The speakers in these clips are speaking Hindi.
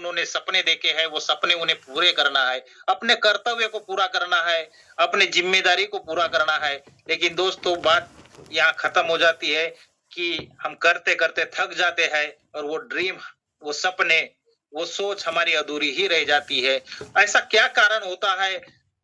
इन्होंने सपने देखे हैं, वो सपने उन्हें पूरे करना है, अपने कर्तव्य को पूरा करना है, अपनी जिम्मेदारी को पूरा करना है। लेकिन दोस्तों बात यहाँ खत्म हो जाती है कि हम करते-करते थक जाते हैं और वो ड्रीम, वो सपने, वो सोच हमारी अधूरी ही रह जाती है। ऐसा क्या कारण होता है?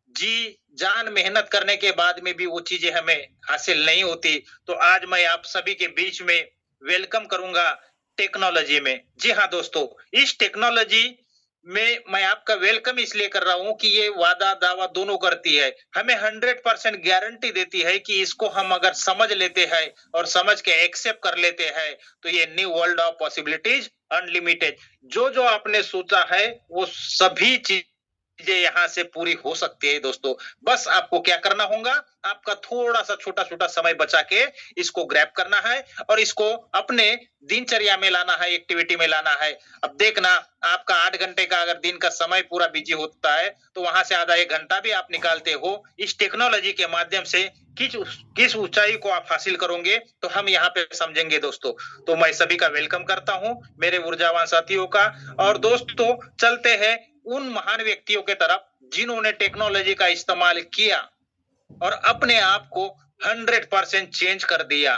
जी, जान मेहनत करने के बाद में भी वो चीज़ें हमें हासिल नहीं होती। तो आज मैं आप सभी के बीच में वेलकम करूँगा टेक्नोलॉजी में। जी हाँ दोस्तों, इस टेक्नोलॉजी में मैं आपका वेलकम इसलिए कर रहा हूँ कि ये वादा-दावा दोनों करती है। हमें 100% गारंटी देती है कि इसको हम अगर समझ लेते हैं और समझ के एक्सेप्ट कर लेते हैं, तो ये new world of possibilities unlimited. जो-जो आपने सोचा है, वो सभी चीज़ें यहाँ से पूरी हो सकती है दोस्तों। बस आपको क्या करना होगा, आपका थोड़ा-सा छोटा-छोटा समय बचा के इसको ग्रैब करना है और इसको अपने दिनचर्या में लाना है, एक्टिविटी में लाना है। अब देखना, आपका 8 घंटे का अगर दिन का समय पूरा बिज़ी होता है, तो वहाँ से आधा 1 घंटा भी आप निकालते हो, इस टेक्नोलॉजी के माध्यम से किस ऊँचाई को आप हासिल करोगे, तो हम यहाँ पे समझेंगे दोस्तों। तो मैं सभी का वेलकम करता हूँ, मेरे ऊर्जावान साथियों का। और दोस्तों चलते हैं उन महान व्यक्तियों के तरफ जिन्होंने टेक्नोलॉजी का इस्तेमाल किया और अपने आप को 100% चेंज कर दिया।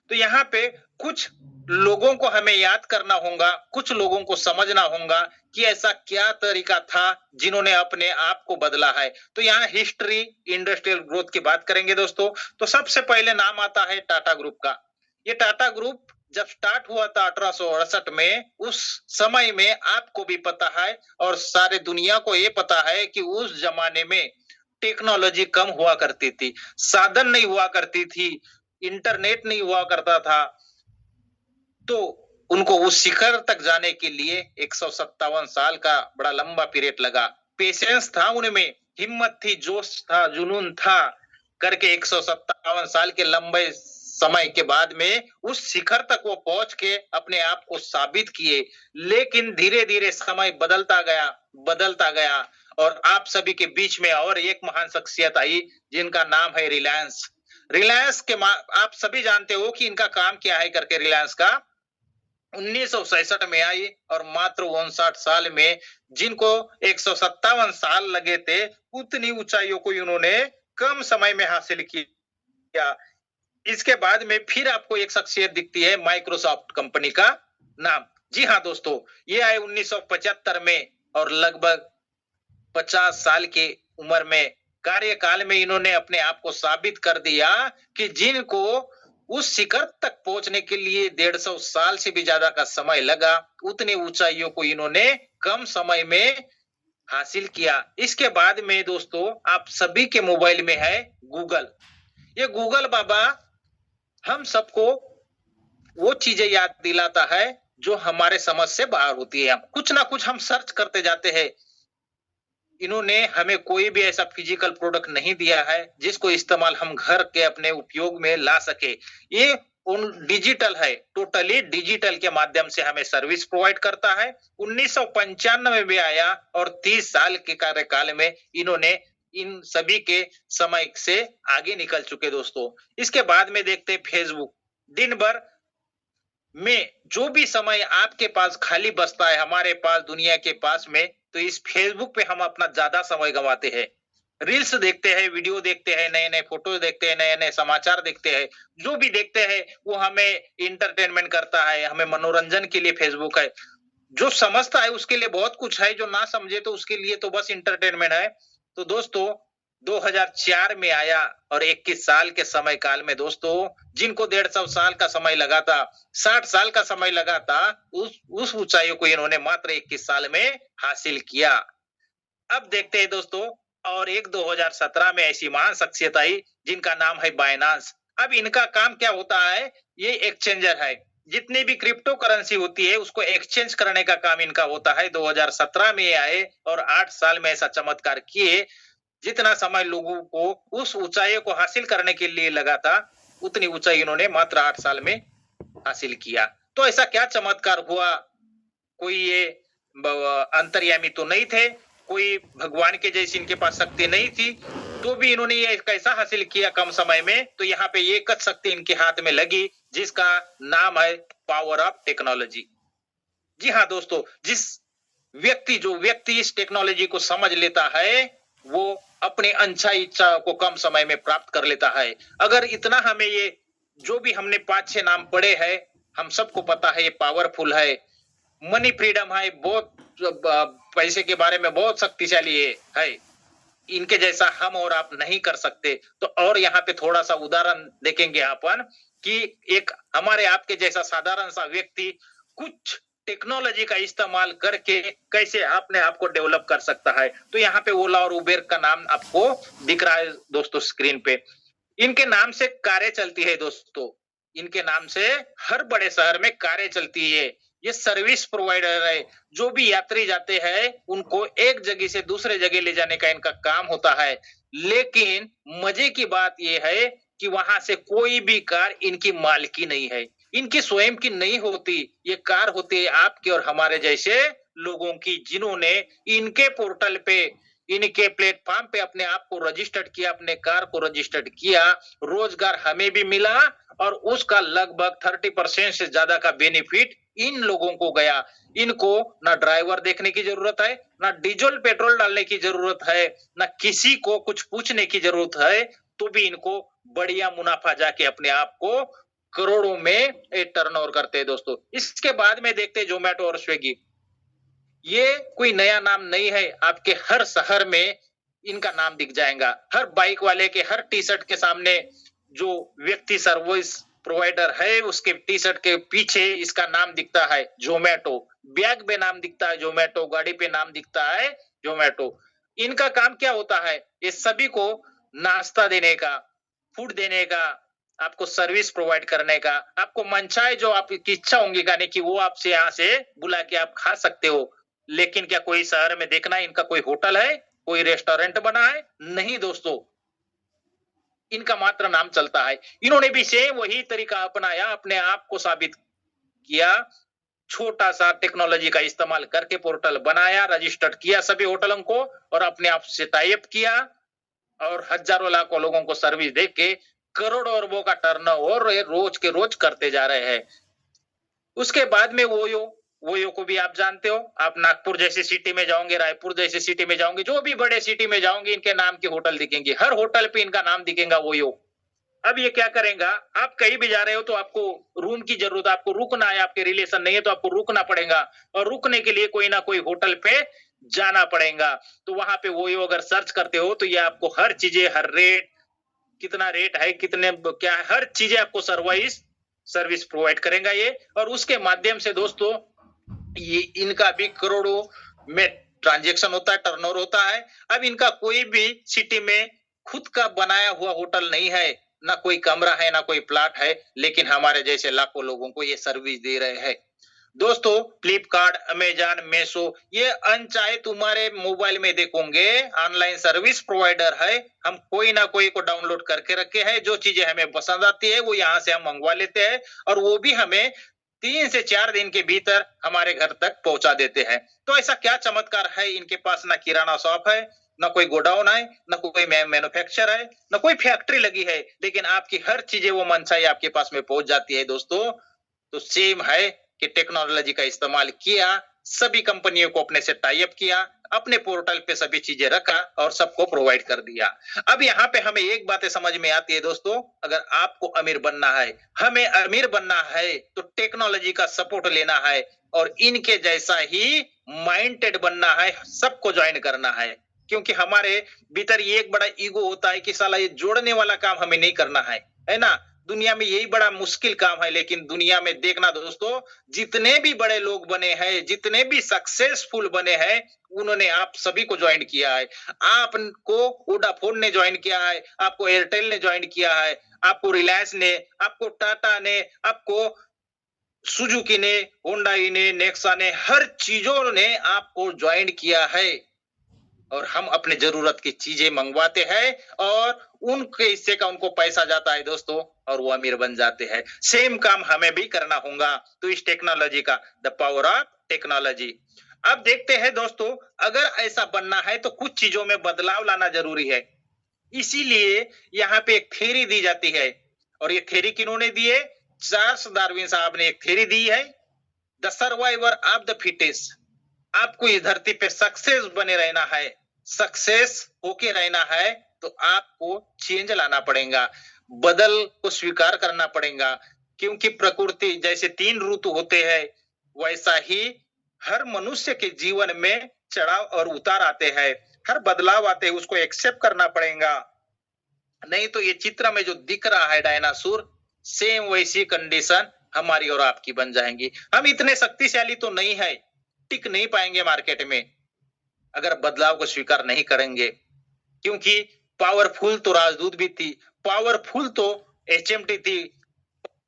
तो यहाँ पे कुछ लोगों को हमें याद करना होगा, कुछ लोगों को समझना होगा कि ऐसा क्या तरीका था जिन्होंने अपने आप को बदला है। तो यहाँ हिस्ट्री, इंडस्ट्रियल ग्रोथ की बात करेंगे दोस्तों। तो सबसे पहले नाम आता है टाटा ग्रुप का। ये टाटा ग्रुप जब स्टार्ट हुआ था 1868 में, उस समय में आपको भी पता है और सारे दुनिया को ये पता है कि उस जमाने में टेक्नोलॉजी कम हुआ करती थी, साधन नहीं हुआ करती थी, इंटरनेट नहीं हुआ करता था। तो उनको उस शिखर तक जाने के लिए 157 साल का बड़ा लंबा पीरियड लगा। पेशेंस था उनमें, हिम्मत थी, जोश था, जुनून था, करके 157 साल के लंबे समय के बाद में उस शिखर तक वो पहुंच के अपने आप को साबित किए। लेकिन धीरे-धीरे समय बदलता गया और आप सभी के बीच में और एक महान शख्सियत आई जिनका नाम है रिलायंस। रिलायंस के आप सभी जानते हो कि इनका काम क्या है करके। रिलायंस का 1967 में आई और मात्र 59 साल में, जिनको 157 साल लगे थे, उतनी ऊंचाइयों को इन्होंने कम समय में हासिल किया। इसके बाद में फिर आपको एक शख्सियत दिखती है, माइक्रोसॉफ्ट कंपनी का नाम। जी हाँ दोस्तों, ये आए 1975 में और लगभग 50 साल की उम्र में, कार्यकाल में इन्होंने अपने आप को साबित कर दिया कि जिनको उस शिखर तक पहुंचने के लिए 150 साल से भी ज्यादा का समय लगा, उतनी ऊंचाइयों को इन्होंने कम समय में हासिल किया। इसके बाद में दोस्तों आप सभी के मोबाइल में है गूगल। ये गूगल बाबा हम सबको वो चीजें याद दिलाता है जो हमारे समझ से बाहर होती है। कुछ ना कुछ हम सर्च करते जाते हैं। इन्होंने हमें कोई भी ऐसा फिजिकल प्रोडक्ट नहीं दिया है जिसको इस्तेमाल हम घर के अपने उपयोग में ला सके। ये डिजिटल है, टोटली डिजिटल के माध्यम से हमें सर्विस प्रोवाइड करता है। 1995 में आया और 30 साल के कार्यकाल में इन्होंने इन सभी के समय से आगे निकल चुके दोस्तों। इसके बाद में देखते हैं फेसबुक। दिन भर में जो भी समय आपके पास खाली बचता है, हमारे पास, दुनिया के पास में, तो इस फेसबुक पे हम अपना ज्यादा समय गंवाते हैं। रील्स देखते हैं, वीडियो देखते हैं, नए-नए फोटो देखते हैं, नए-नए समाचार देखते हैं। जो भी देखते हैं वो हमें इंटरटेनमेंट करता है, हमें मनोरंजन के लिए फेसबुक है। जो समझता है उसके लिए बहुत कुछ है, जो ना समझे तो उसके लिए तो बस इंटरटेनमेंट है। तो दोस्तों 2004 में आया और 21 साल के समय काल में दोस्तों, जिनको 150 साल का समय लगा था, 60 साल का समय लगा था, उस ऊंचाई को इन्होंने मात्र 21 साल में हासिल किया। अब देखते हैं दोस्तों, और एक 2017 में ऐसी महान शख्सियत आई जिनका नाम है बायनांस। अब इनका काम क्या होता है? ये एक्सचेंजर है। जितनी भी क्रिप्टो करेंसी होती है उसको एक्सचेंज करने का काम इनका होता है। 2017 में ये आए और 8 साल में ऐसा चमत्कार किए, जितना समय लोगों को उस ऊंचाई को हासिल करने के लिए लगा था, उतनी ऊंचाई इन्होंने मात्र 8 साल में हासिल किया। तो ऐसा क्या चमत्कार हुआ? कोई ये अंतर्यामी तो नहीं थे, कोई भगवान के जैसी इनके पास शक्ति नहीं थी, तो भी इन्होंने ये कैसा हासिल किया कम समय में? तो यहाँ पे एक शक्ति इनके हाथ में लगी जिसका नाम है पावर ऑफ टेक्नोलॉजी। जी हाँ दोस्तों, जिस व्यक्ति इस टेक्नोलॉजी को समझ लेता है, वो अपनी अंछा इच्छा को कम समय में प्राप्त कर लेता है। अगर इतना हमें ये जो भी हमने 5-6 नाम पढ़े हैं, हम सबको पता है ये पावरफुल है। मनी फ्रीडम है, बहुत पैसे के बारे में बहुत शक्तिशाली है। इनके जैसा हम और आप नहीं कर सकते। तो और यहाँ पे थोड़ा सा उदाहरण देखेंगे अपन कि एक हमारे आपके जैसा साधारण सा व्यक्ति कुछ टेक्नोलॉजी का इस्तेमाल करके कैसे अपने आप को डेवलप कर सकता है। तो यहाँ पे ओला और उबेर का नाम आपको दिख रहा है दोस्तों स्क्रीन पे। इनके नाम से कारें चलती है दोस्तों। इनके नाम से हर बड़े शहर में कारें चलती है। ये सर्विस प्रोवाइडर है। जो भी यात्री जाते हैं उनको एक जगह से दूसरे जगह ले जाने का इनका काम होता है। लेकिन मजे की बात यह है कि वहां से कोई भी कार इनकी मालिकी नहीं है। इनकी स्वयं की नहीं होती। ये कार होती है आपके और हमारे जैसे लोगों की, जिन्होंने इनके पोर्टल पे, इनके प्लेटफॉर्म पे अपने आप को रजिस्टर्ड किया, अपने कार को रजिस्टर्ड किया। रोजगार हमें भी मिला और उसका लगभग 30% से ज्यादा का बेनिफिट इन लोगों को गया। इनको ना ड्राइवर देखने की जरूरत है, ना डीजल पेट्रोल डालने की जरूरत है, ना किसी को कुछ पूछने की जरूरत है। तो भी इनको बढ़िया मुनाफा जाके अपने आप को करोड़ों में टर्नओवर करते हैं दोस्तों। इसके बाद में देखते हैं जोमेटो और स्विगी। ये कोई नया नाम नहीं है। आपके हर शहर में इनका नाम दिख जाएगा। हर बाइक वाले के हर टी शर्ट के सामने जो व्यक्ति सर्विस प्रोवाइडर है उसके टी शर्ट के पीछे इसका नाम दिखता है जोमेटो। बैग पे नाम दिखता है जोमेटो, गाड़ी पे नाम दिखता है जोमेटो। इनका काम क्या होता है? ये सभी को नाश्ता देने का, फूड देने का, आपको सर्विस प्रोवाइड करने का। आपको मनचाहे जो आपकी इच्छा होंगी खाने की वो आपसे यहाँ से बुला के आप खा सकते हो। लेकिन क्या कोई शहर में देखना इनका कोई होटल है, कोई रेस्टोरेंट बना है? नहीं दोस्तों, इनका मात्र नाम चलता है। इन्होंने भी सेम वही तरीका अपनाया, अपने आप को साबित किया। छोटा सा टेक्नोलॉजी का इस्तेमाल करके पोर्टल बनाया, रजिस्टर्ड किया सभी होटलों को और अपने आप से टाई अप किया और हजारों लाखों लोगों को सर्विस दे के करोड़ों अरबों का टर्नओवर रोज के रोज करते जा रहे हैं। उसके बाद में वोयो को भी आप जानते हो। आप नागपुर जैसी सिटी में जाओगे, रायपुर जैसी सिटी में जाओगे, जो भी बड़े सिटी में जाओगे इनके नाम के होटल दिखेंगे। हर होटल पे इनका नाम दिखेगा वोयो। अब ये क्या करेगा, आप कहीं भी जा रहे हो तो आपको रूम की जरूरत, आपको रुकना है, आपके रिलेशन नहीं है तो आपको रुकना पड़ेगा और रुकने के लिए कोई ना कोई होटल पे जाना पड़ेगा। तो वहां पे वोयो अगर सर्च करते हो तो ये आपको हर चीजें, हर रेट, कितना रेट है, कितने क्या है, हर चीजें आपको सर्विस प्रोवाइड करेगा ये। और उसके माध्यम से दोस्तों ये इनका भी करोड़ों में ट्रांजैक्शन होता है, टर्नओवर होता है। अब इनका कोई भी सिटी में खुद का बनाया हुआ होटल नहीं है, ना कोई कमरा है, ना कोई प्लाट है, लेकिन हमारे जैसे लाखों लोगों को ये सर्विस दे रहे हैं। दोस्तों फ्लिपकार्ट, अमेजन, मेसो ये अनचाहे तुम्हारे मोबाइल में देखोगे ऑनलाइन सर्विस प्रोवाइडर है। हम कोई ना कोई को डाउनलोड करके रखे हैं। जो चीजें हमें पसंद आती है वो यहाँ से हम मंगवा लेते हैं और वो भी हमें 3 से 4 दिन के भीतर हमारे घर तक पहुंचा देते हैं। तो ऐसा क्या चमत्कार है इनके पास? ना किराना शॉप है, ना कोई गोडाउन है, ना कोई मैन्युफैक्चर है, ना कोई फैक्ट्री लगी है, लेकिन आपकी हर चीजें वो मनचाही आपके पास में पहुंच जाती है दोस्तों। तो सेम है कि टेक्नोलॉजी का इस्तेमाल किया, सभी कंपनियों को अपने से टाई अप किया, अपने पोर्टल पे सभी चीजें रखा और सबको प्रोवाइड कर दिया। अब यहाँ पे हमें एक बात समझ में आती है दोस्तों, अगर आपको अमीर बनना है, हमें अमीर बनना है तो टेक्नोलॉजी का सपोर्ट लेना है और इनके जैसा ही माइंडेड बनना है, सबको ज्वाइन करना है। क्योंकि हमारे भीतर ये एक बड़ा ईगो होता है कि साला ये जोड़ने वाला काम हमें नहीं करना है ना। दुनिया में यही बड़ा मुश्किल काम है। लेकिन दुनिया में देखना दोस्तों, जितने भी बड़े लोग बने हैं, जितने भी सक्सेसफुल बने हैं, उन्होंने आप सभी को ज्वाइन किया है। आपको वोडाफोन ने ज्वाइन किया है, आपको एयरटेल ने ज्वाइन किया है, आपको रिलायंस ने, आपको टाटा ने, आपको सुजुकी ने, होंडाई ने, नेक्सा ने, हर चीजों ने आपको ज्वाइन किया है। और हम अपने जरूरत की चीजें मंगवाते हैं और उनके हिस्से का उनको पैसा जाता है दोस्तों और वो अमीर बन जाते हैं। सेम काम हमें भी करना होगा। तो इस टेक्नोलॉजी का, द पावर ऑफ टेक्नोलॉजी। अब देखते हैं दोस्तों, अगर ऐसा बनना है तो कुछ चीजों में बदलाव लाना जरूरी है। इसीलिए यहाँ पे एक थ्योरी दी जाती है और ये थ्योरी किन्होंने दी है? चार्ल्स डार्विन साहब ने एक थ्योरी दी है, the survivor of the fittest. आपको इस धरती पे सक्सेस बने रहना है, सक्सेस होके रहना है, तो आपको चेंज लाना पड़ेगा, बदल को स्वीकार करना पड़ेगा। क्योंकि प्रकृति जैसे 3 ऋतु होते हैं, वैसा ही हर मनुष्य के जीवन में चढ़ाव और उतार आते हैं, हर बदलाव आते हैं, उसको एक्सेप्ट करना पड़ेगा। नहीं तो ये चित्र में जो दिख रहा है डायनासोर, सेम वैसी कंडीशन हमारी और आपकी बन जाएंगी। हम इतने शक्तिशाली तो नहीं है, टिक नहीं पाएंगे मार्केट में अगर बदलाव को स्वीकार नहीं करेंगे। क्योंकि पावरफुल तो राजदूत भी थी, पावरफुल तो एचएमटी थी,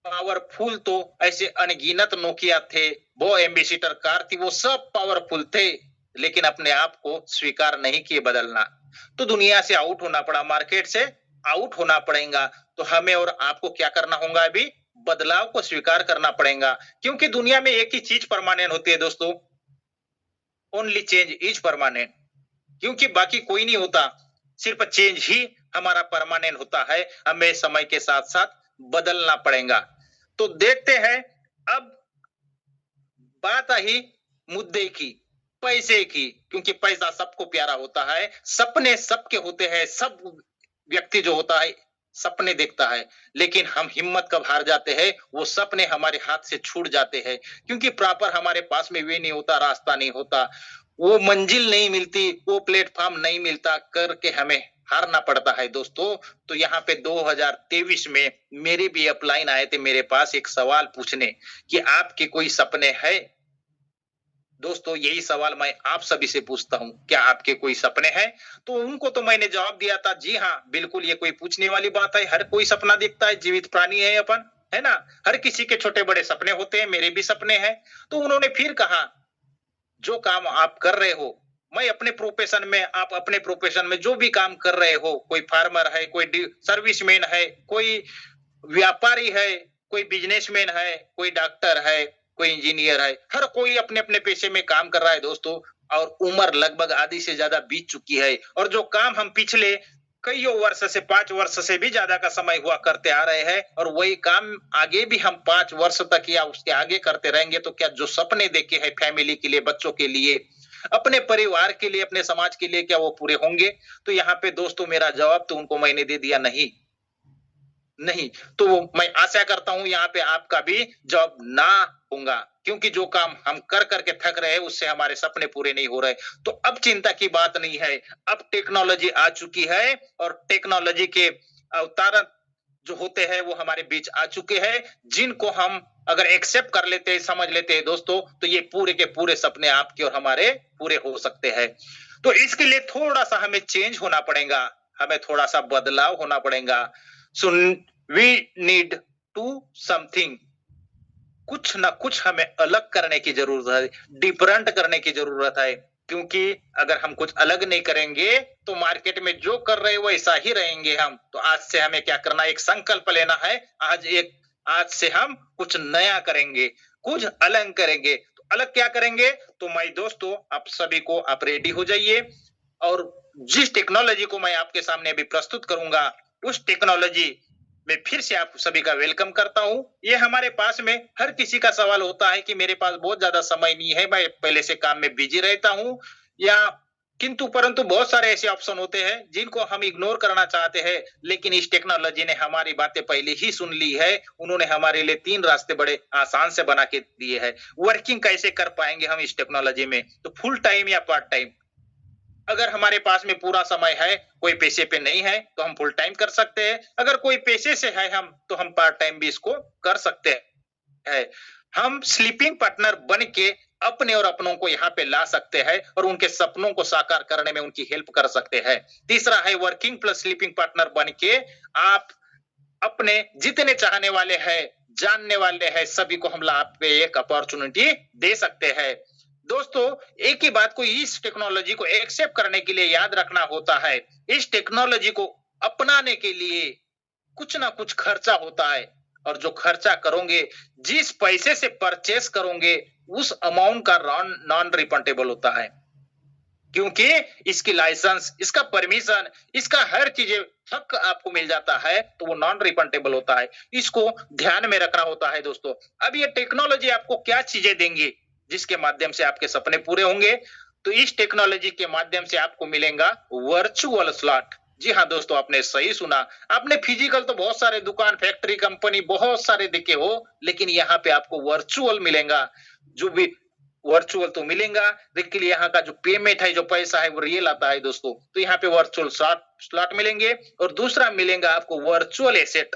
पावरफुल तो ऐसे अनगिनत नोकिया थे, वो एम्बेसिडर कार थी, वो सब पावरफुल थे, लेकिन अपने आप को स्वीकार नहीं किए बदलना। तो दुनिया से आउट होना पड़ा, मार्केट से आउट होना पड़ेगा। तो हमें और आपको क्या करना होगा, अभी बदलाव को स्वीकार करना पड़ेगा। क्योंकि दुनिया में एक ही चीज परमानेंट होती है दोस्तों, ओनली चेंज इज परमानेंट। क्योंकि बाकी कोई नहीं होता, सिर्फ चेंज ही हमारा परमानेंट होता है। हमें समय के साथ साथ बदलना पड़ेगा। तो देखते हैं अब बात आई मुद्दे की, पैसे की। क्योंकि पैसा सबको प्यारा होता है, सपने सबके होते हैं, सब व्यक्ति जो होता है सपने देखता है, लेकिन हम हिम्मत कब हार जाते हैं, वो सपने हमारे हाथ से छूट जाते हैं। क्योंकि प्रॉपर हमारे पास में वे नहीं होता, रास्ता नहीं होता, वो मंजिल नहीं मिलती, वो प्लेटफॉर्म नहीं मिलता, करके हमें हारना पड़ता है दोस्तों। तो यहाँ पे 2023 में मेरे भी अपलाइन आए थे मेरे पास एक सवाल पूछने कि आपके कोई सपने हैं। दोस्तों यही सवाल मैं आप सभी से पूछता हूँ, क्या आपके कोई सपने हैं? तो उनको तो मैंने जवाब दिया था, जी हाँ बिल्कुल, ये कोई पूछने वाली बात है, हर कोई सपना देखता है, जीवित प्राणी है अपन, है ना। हर किसी के छोटे बड़े सपने होते हैं, मेरे भी सपने हैं। तो उन्होंने फिर कहा, जो काम आप कर रहे हो, मैं अपने प्रोफेशन में, आप अपने प्रोफेशन में जो भी काम कर रहे हो, कोई फार्मर है, कोई सर्विसमैन है, कोई व्यापारी है, कोई बिजनेसमैन है, कोई डॉक्टर है, कोई इंजीनियर है, हर कोई अपने अपने पेशे में काम कर रहा है दोस्तों। और उम्र लगभग आधी से ज्यादा बीत चुकी है, और जो काम हम पिछले कई वर्ष से, 5 वर्ष से भी ज्यादा का समय हुआ करते आ रहे हैं, और वही काम आगे भी हम 5 वर्ष तक या उसके आगे करते रहेंगे, तो क्या जो सपने देखे हैं फैमिली के लिए, बच्चों के लिए, अपने परिवार के लिए, अपने समाज के लिए, क्या वो पूरे होंगे? तो यहाँ पे दोस्तों मेरा जवाब तो उनको मैंने दे दिया, नहीं नहीं। तो मैं आशा करता हूं यहाँ पे आपका भी जवाब ना होगा। क्योंकि जो काम हम कर करके थक रहे हैं, उससे हमारे सपने पूरे नहीं हो रहे। तो अब चिंता की बात नहीं है, अब टेक्नोलॉजी आ चुकी है, और टेक्नोलॉजी के अवतार जो होते हैं वो हमारे बीच आ चुके हैं, जिनको हम अगर एक्सेप्ट कर लेते हैं, समझ लेते हैं दोस्तों, तो ये पूरे के पूरे सपने आपके और हमारे पूरे हो सकते हैं। तो इसके लिए थोड़ा सा हमें चेंज होना पड़ेगा, हमें थोड़ा सा बदलाव होना पड़ेगा। So we need to something, कुछ ना कुछ हमें अलग करने की जरूरत है, डिफरेंट करने की जरूरत है। क्योंकि अगर हम कुछ अलग नहीं करेंगे, तो मार्केट में जो कर रहे हैं वैसा ही रहेंगे हम। तो आज से हमें क्या करना है, एक संकल्प लेना है, आज से हम कुछ नया करेंगे, कुछ अलग करेंगे। तो अलग क्या करेंगे? तो मैं दोस्तों आप सभी को, आप रेडी हो जाइए, और जिस टेक्नोलॉजी को मैं आपके सामने अभी प्रस्तुत करूंगा, उस टेक्नोलॉजी मैं फिर से आप सभी का वेलकम करता हूं। ये हमारे पास में हर किसी का सवाल होता है कि मेरे पास बहुत ज्यादा समय नहीं है, मैं पहले से काम में बिजी रहता हूं, या किंतु परंतु बहुत सारे ऐसे ऑप्शन होते हैं जिनको हम इग्नोर करना चाहते हैं। लेकिन इस टेक्नोलॉजी ने हमारी बातें पहले ही सुन ली है, उन्होंने हमारे लिए 3 रास्ते बड़े आसान से बना के दिए हैं। वर्किंग कैसे कर पाएंगे हम इस टेक्नोलॉजी में? तो फुल टाइम या पार्ट टाइम, अगर हमारे पास में पूरा समय है, कोई पैसे पे नहीं है, तो हम फुल टाइम कर सकते हैं। अगर कोई पैसे से है हम, तो हम पार्ट टाइम भी इसको कर सकते हैं। हम स्लीपिंग पार्टनर बन के अपने और अपनों को यहाँ पे ला सकते हैं, और उनके सपनों को साकार करने में उनकी हेल्प कर सकते हैं। तीसरा है वर्किंग प्लस स्लीपिंग पार्टनर बन के आप अपने जितने चाहने वाले हैं, जानने वाले हैं, सभी को हम लाभ पे एक अपॉर्चुनिटी दे सकते हैं। दोस्तों एक ही बात को, इस टेक्नोलॉजी को एक्सेप्ट करने के लिए याद रखना होता है, इस टेक्नोलॉजी को अपनाने के लिए कुछ ना कुछ खर्चा होता है, और जो खर्चा करोगे, जिस पैसे से परचेस करोगे, उस अमाउंट का नॉन रिफंडेबल होता है। क्योंकि इसकी लाइसेंस, इसका परमिशन, इसका हर चीज हक आपको मिल जाता है, तो वो नॉन रिफंडेबल होता है। इसको ध्यान में रखना होता है दोस्तों। अब ये टेक्नोलॉजी आपको क्या चीजें देंगी? जिसके माध्यम से आपके सपने पूरे होंगे। तो इस टेक्नोलॉजी के माध्यम से आपको मिलेगा वर्चुअल स्लॉट। जी हाँ दोस्तों, आपने सही सुना। आपने फिजिकल तो बहुत सारे दुकान, फैक्ट्री, कंपनी बहुत सारे देखे हो, लेकिन यहाँ पे आपको वर्चुअल मिलेगा। जो भी वर्चुअल तो मिलेगा, लेकिन यहाँ का जो पेमेंट है, जो पैसा है, वो रियल आता है दोस्तों। तो यहाँ पे वर्चुअल स्लॉट स्लॉट मिलेंगे, और दूसरा मिलेगा आपको वर्चुअल एसेट।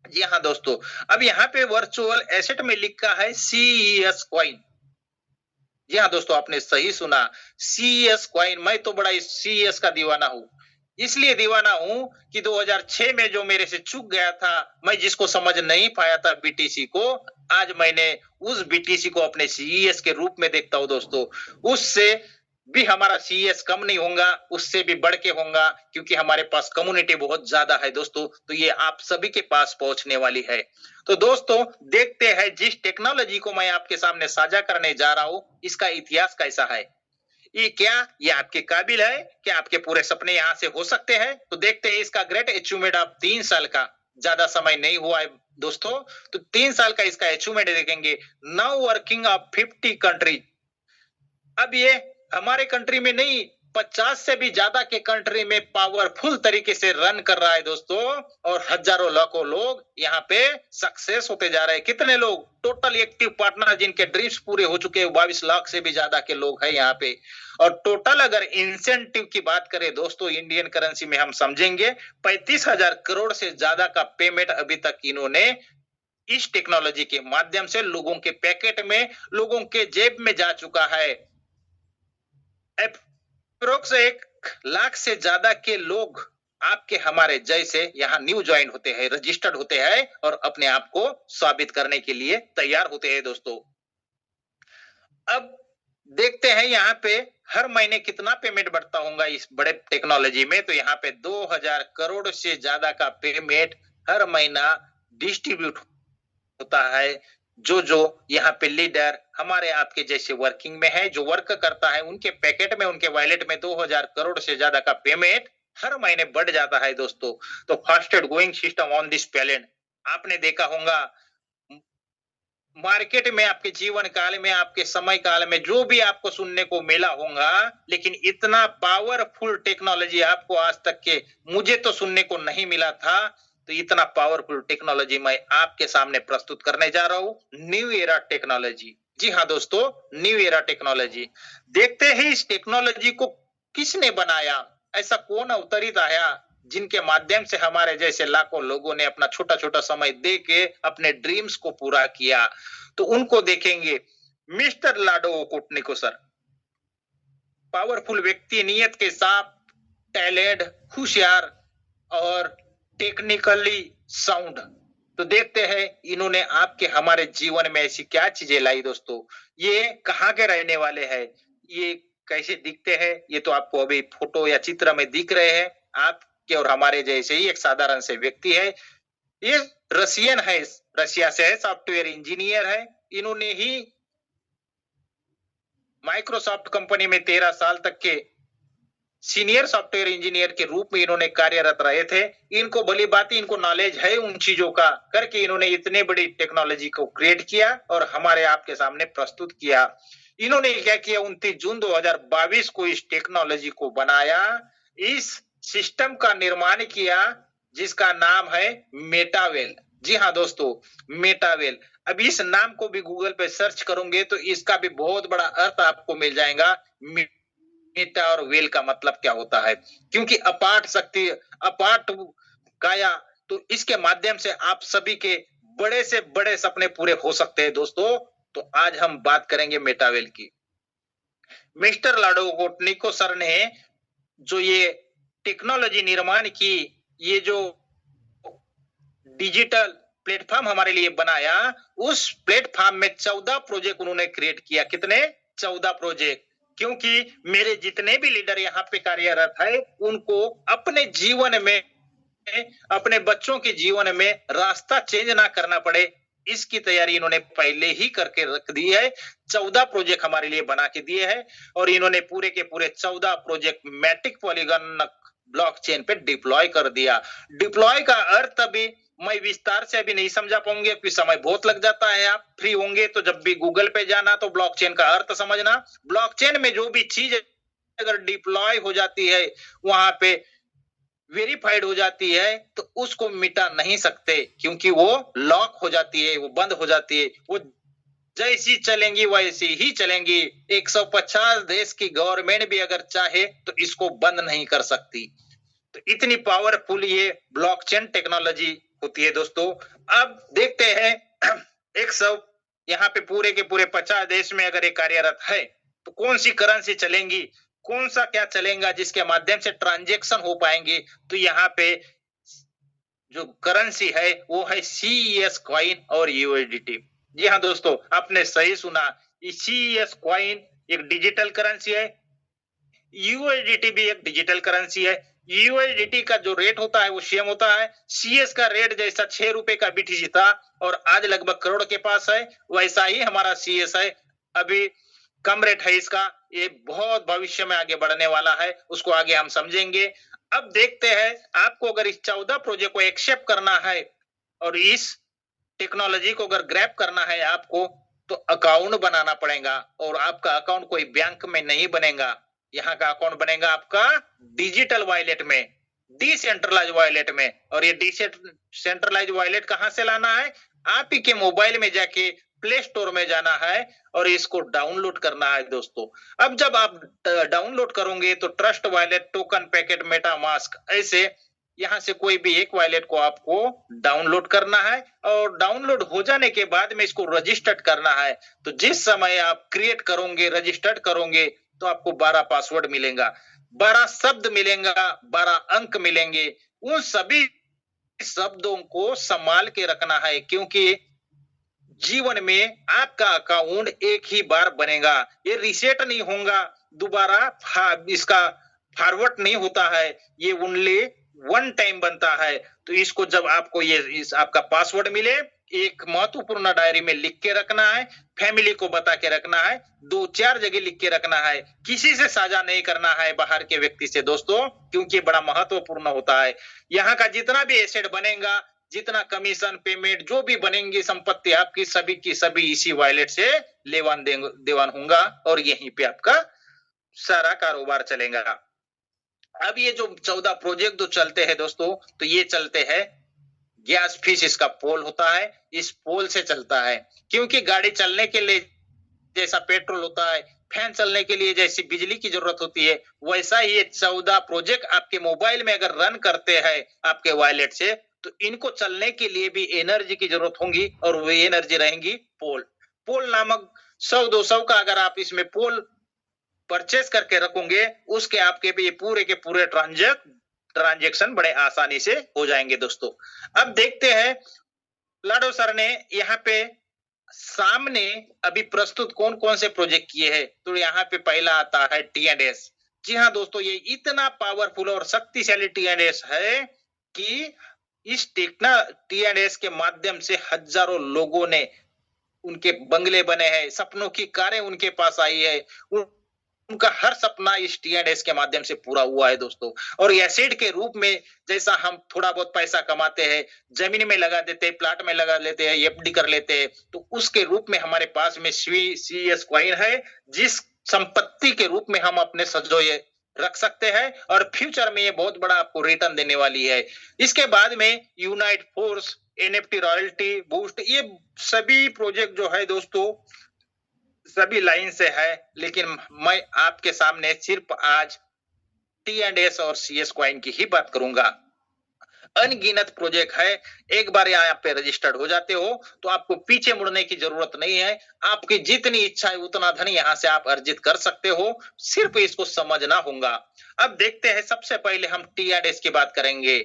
जी हाँ दोस्तों, अब यहाँ पे वर्चुअल एसेट में लिखा है सीईएस कॉइन। जी हाँ दोस्तों, आपने सही सुना, सीएस कॉइन। मैं तो बड़ा इस सीएस का दीवाना हूँ। इसलिए दीवाना हूँ कि 2006 में जो मेरे से चूक गया था, मैं जिसको समझ नहीं पाया था बीटीसी को, आज मैंने उस बीटीसी को अपने सीईएस के रूप में देखता हूँ दोस्तों। उससे भी हमारा सीएस कम नहीं होगा, उससे भी बढ़ के होगा, क्योंकि हमारे पास कम्युनिटी बहुत ज्यादा है दोस्तों। तो ये आप सभी के पास पहुंचने वाली है। तो दोस्तों, देखते हैं जिस टेक्नोलॉजी को मैं आपके सामने साझा करने जा रहा हूं, इसका इतिहास कैसा है। ये आपके काबिल है? क्या आपके पूरे सपने यहाँ से हो सकते हैं? तो देखते हैं इसका ग्रेट अचीवमेंट। आप 3 साल का, ज्यादा समय नहीं हुआ है दोस्तों, तो 3 साल का इसका अचीवमेंट देखेंगे। Now working of 50 country. अब ये हमारे कंट्री में नहीं, 50 से भी ज्यादा के कंट्री में पावरफुल तरीके से रन कर रहा है दोस्तों, और हजारों लाखों लोग यहाँ पे सक्सेस होते जा रहे हैं। कितने लोग टोटल एक्टिव पार्टनर जिनके ड्रीम्स पूरे हो चुके हैं, 22 लाख से भी ज्यादा के लोग हैं यहाँ पे। और टोटल अगर इंसेंटिव की बात करें दोस्तों, इंडियन करेंसी में हम समझेंगे 35,000 करोड़ से ज्यादा का पेमेंट अभी तक इन्होंने इस टेक्नोलॉजी के माध्यम से लोगों के पैकेट में, लोगों के जेब में जा चुका है। अप्रोक्स 1 लाख से ज्यादा के लोग आपके हमारे जैसे यहाँ न्यू ज्वाइन होते हैं, रजिस्टर्ड होते हैं, और अपने आप को साबित करने के लिए तैयार होते हैं दोस्तों। अब देखते हैं यहाँ पे हर महीने कितना पेमेंट बढ़ता होगा इस बड़े टेक्नोलॉजी में। तो यहाँ पे 2000 करोड़ से ज्यादा का पेमेंट हर महीना डिस्ट्रीब्यूट होता है। जो यहाँ पे लीडर हमारे आपके जैसे वर्किंग में है, जो वर्क करता है, उनके पैकेट में, उनके वॉलेट में 2000 करोड़ से ज्यादा का पेमेंट हर महीने बढ़ जाता है दोस्तों। तो fastest going system on this planet. आपने देखा होगा मार्केट में, आपके जीवन काल में, आपके समय काल में जो भी आपको सुनने को मिला होगा, लेकिन इतना पावरफुल टेक्नोलॉजी आपको आज तक के, मुझे तो सुनने को नहीं मिला था। तो इतना पावरफुल टेक्नोलॉजी मैं आपके सामने प्रस्तुत करने जा रहा हूं, न्यू एरा टेक्नोलॉजी। जी हाँ दोस्तों, न्यू एरा टेक्नोलॉजी। देखते हैं इस टेक्नोलॉजी को किसने बनाया, ऐसा कौन अवतरित आया जिनके माध्यम से हमारे जैसे लाखों लोगों ने अपना छोटा छोटा समय दे के अपने ड्रीम्स को पूरा किया। तो उनको देखेंगे। मिस्टर लाडो कोटनिको सर, पावरफुल व्यक्ति, नियत के साथ, टैलेंट, होशियार और टेक्निकली साउंड। तो देखते हैं इन्होंने आपके हमारे जीवन में ऐसी क्या चीजें लाई दोस्तों। ये कहाँ के रहने वाले हैं, ये कैसे दिखते हैं, ये तो आपको अभी फोटो या चित्र में दिख रहे हैं। आपके और हमारे जैसे ही एक साधारण से व्यक्ति है। ये रशियन है, रशिया से है, सॉफ्टवेयर इंजीनियर है। इन्होंने ही माइक्रोसॉफ्ट कंपनी में 13 साल तक के सीनियर सॉफ्टवेयर इंजीनियर के रूप में इन्होंने कार्यरत रहे थे। इनको भली बात, इनको नॉलेज है उन चीजों का, करके इन्होंने इतने बड़ी टेक्नोलॉजी को क्रिएट किया और हमारे आपके सामने प्रस्तुत किया। इन्होंने क्या किया, 29 जून 2022 को इस टेक्नोलॉजी को बनाया, इस सिस्टम का निर्माण किया, जिसका नाम है मेटावेल। जी हाँ दोस्तों, मेटावेल। अब इस नाम को भी गूगल पे सर्च करोगे तो इसका भी बहुत बड़ा अर्थ आपको मिल जाएगा। मेटा और वेल का मतलब क्या होता है, क्योंकि अपाट शक्ति, अपाट काया, तो इसके माध्यम से आप सभी के बड़े से बड़े सपने पूरे हो सकते हैं दोस्तों। तो आज हम बात करेंगे मेटावेल की। मिस्टर लाडो कोटनिको सर ने जो ये टेक्नोलॉजी निर्माण की, ये जो डिजिटल प्लेटफॉर्म हमारे लिए बनाया, उस प्लेटफॉर्म में 14 प्रोजेक्ट उन्होंने क्रिएट किया। कितने? 14 प्रोजेक्ट। क्योंकि मेरे जितने भी लीडर यहाँ पे कार्यरत है, उनको अपने जीवन में, अपने बच्चों के जीवन में रास्ता चेंज ना करना पड़े, इसकी तैयारी इन्होंने पहले ही करके रख दी है। 14 प्रोजेक्ट हमारे लिए बना के दिए हैं, और इन्होंने पूरे के पूरे 14 प्रोजेक्ट मैटिक पॉलीगन ब्लॉकचेन पे डिप्लॉय कर दिया। डिप्लॉय का अर्थ अभी मैं विस्तार से अभी नहीं समझा पाऊंगी क्योंकि समय बहुत लग जाता है। आप फ्री होंगे तो जब भी गूगल पे जाना तो ब्लॉकचेन का अर्थ समझना। ब्लॉकचेन में जो भी चीज अगर डिप्लॉय हो जाती है, वहां पे वेरीफाइड हो जाती है, तो उसको मिटा नहीं सकते क्योंकि वो लॉक हो जाती है, वो बंद हो जाती है। वो जैसी चलेंगी वैसी ही चलेंगी। 150 देश की गवर्नमेंट भी अगर चाहे तो इसको बंद नहीं कर सकती। तो इतनी पावरफुल ये ब्लॉकचेन टेक्नोलॉजी होती है दोस्तों। अब देखते हैं 100 यहाँ पे पूरे के पूरे 50 देश में अगर ये कार्यरत है तो कौन सी करेंसी चलेंगी, कौन सा क्या चलेगा जिसके माध्यम से ट्रांजैक्शन हो पाएंगे। तो यहाँ पे जो करेंसी है वो है सीईएस कॉइन और यूएसडीटी। जी हाँ दोस्तों, आपने सही सुना। सीईएस कॉइन एक डिजिटल करेंसी है, यूएसडीटी भी एक डिजिटल करेंसी है। यूएसडीटी का जो रेट होता है वो सेम होता है। सीएस का रेट जैसा 6 रुपए का बीटीसी था और आज लगभग करोड़ के पास है, वैसा ही हमारा सीएस है। अभी कम रेट है इसका, ये बहुत भविष्य में आगे बढ़ने वाला है, उसको आगे हम समझेंगे। अब देखते हैं, आपको अगर इस 14 प्रोजेक्ट को एक्सेप्ट करना है और इस टेक्नोलॉजी को अगर ग्रैब करना है आपको, तो अकाउंट बनाना पड़ेगा और आपका अकाउंट कोई बैंक में नहीं बनेगा। यहाँ का अकाउंट बनेगा आपका डिजिटल वॉलेट में, डिसेंट्रलाइज वॉलेट में। और ये डिसेंट्रलाइज वॉलेट कहाँ से लाना है? आप ही के मोबाइल में जाके प्ले स्टोर में जाना है और इसको डाउनलोड करना है दोस्तों। अब जब आप डाउनलोड करोगे तो trust wallet, token packet, MetaMask, ऐसे यहाँ से कोई भी एक वॉलेट को आपको डाउनलोड करना है और डाउनलोड हो जाने के बाद में इसको रजिस्टर्ड करना है। तो जिस समय आप क्रिएट करोगे, रजिस्टर्ड करोगे, तो आपको 12 पासवर्ड मिलेगा, 12 शब्द मिलेगा, 12 अंक मिलेंगे। उन सभी शब्दों को संभाल के रखना है क्योंकि जीवन में आपका अकाउंट एक ही बार बनेगा, ये रीसेट नहीं होगा, दोबारा इसका फॉरवर्ड नहीं होता है, ये ओनली वन टाइम बनता है। तो इसको जब आपको इस आपका पासवर्ड मिले, एक महत्वपूर्ण डायरी में लिख के रखना है, फैमिली को बता के रखना है, 2-4 जगह लिख के रखना है, किसी से साझा नहीं करना है बाहर के व्यक्ति से दोस्तों, क्योंकि बड़ा महत्वपूर्ण होता है। यहाँ का जितना भी एसेट बनेगा, जितना कमीशन, पेमेंट जो भी बनेंगी संपत्ति आपकी, सभी की सभी इसी वॉलेट से लेवान देवान होगा और यहीं पे आपका सारा कारोबार चलेगा। अब ये जो 14 प्रोजेक्ट जो चलते हैं दोस्तों, तो ये चलते हैं गैस फिश, इसका पोल होता है, इस पोल से चलता है। क्योंकि गाड़ी चलने के लिए जैसा पेट्रोल होता है, फैन चलने के लिए जैसी बिजली की जरूरत होती है, वैसा ही ये 14 प्रोजेक्ट आपके मोबाइल में अगर रन करते हैं आपके वॉलेट से, तो इनको चलने के लिए भी एनर्जी की जरूरत होगी और वो एनर्जी रहेंगी पोल। पोल नामक 100-200 का अगर आप इसमें पोल परचेस करके रखोगे, उसके आपके भी पूरे के पूरे ट्रांजैक्शन बड़े आसानी से हो जाएंगे दोस्तों। अब देखते हैं लाडो सर ने यहाँ पे सामने अभी प्रस्तुत कौन कौन से प्रोजेक्ट किए हैं। तो यहाँ पे पहला आता है टी&एस। जी हाँ दोस्तों, ये इतना पावरफुल और शक्तिशाली टी&एस है कि इस टी&एस के माध्यम से हजारों लोगों ने, उनके बंगले बने हैं, सपनों की कारें उनके पास आई है, उनका हर सपना इस टी&एस के माध्यम से पूरा हुआ है दोस्तों। और एसेट के रूप में जैसा हम थोड़ा बहुत पैसा कमाते हैं, जमीन में लगा देते हैं, प्लाट में लगा लेते हैं, एफडी कर लेते हैं, तो उसके रूप में हमारे पास में सीएस कॉइन है, जिस संपत्ति के रूप में हम अपने सजोए रख सकते हैं और फ्यूचर में ये बहुत बड़ा आपको रिटर्न देने वाली है। इसके बाद में unite force, NFT royalty, boost, ये सभी प्रोजेक्ट जो है दोस्तों सभी लाइन से है, लेकिन मैं आपके सामने सिर्फ आज टी&एस और सीएस कॉइन की ही बात करूंगा। अनगिनत प्रोजेक्ट है, एक बार यहाँ पे रजिस्टर्ड हो जाते हो तो आपको पीछे मुड़ने की जरूरत नहीं है। आपकी जितनी इच्छा है उतना धन यहाँ से आप अर्जित कर सकते हो, सिर्फ इसको समझना होगा। अब देखते हैं, सबसे पहले हम टी&एस की बात करेंगे।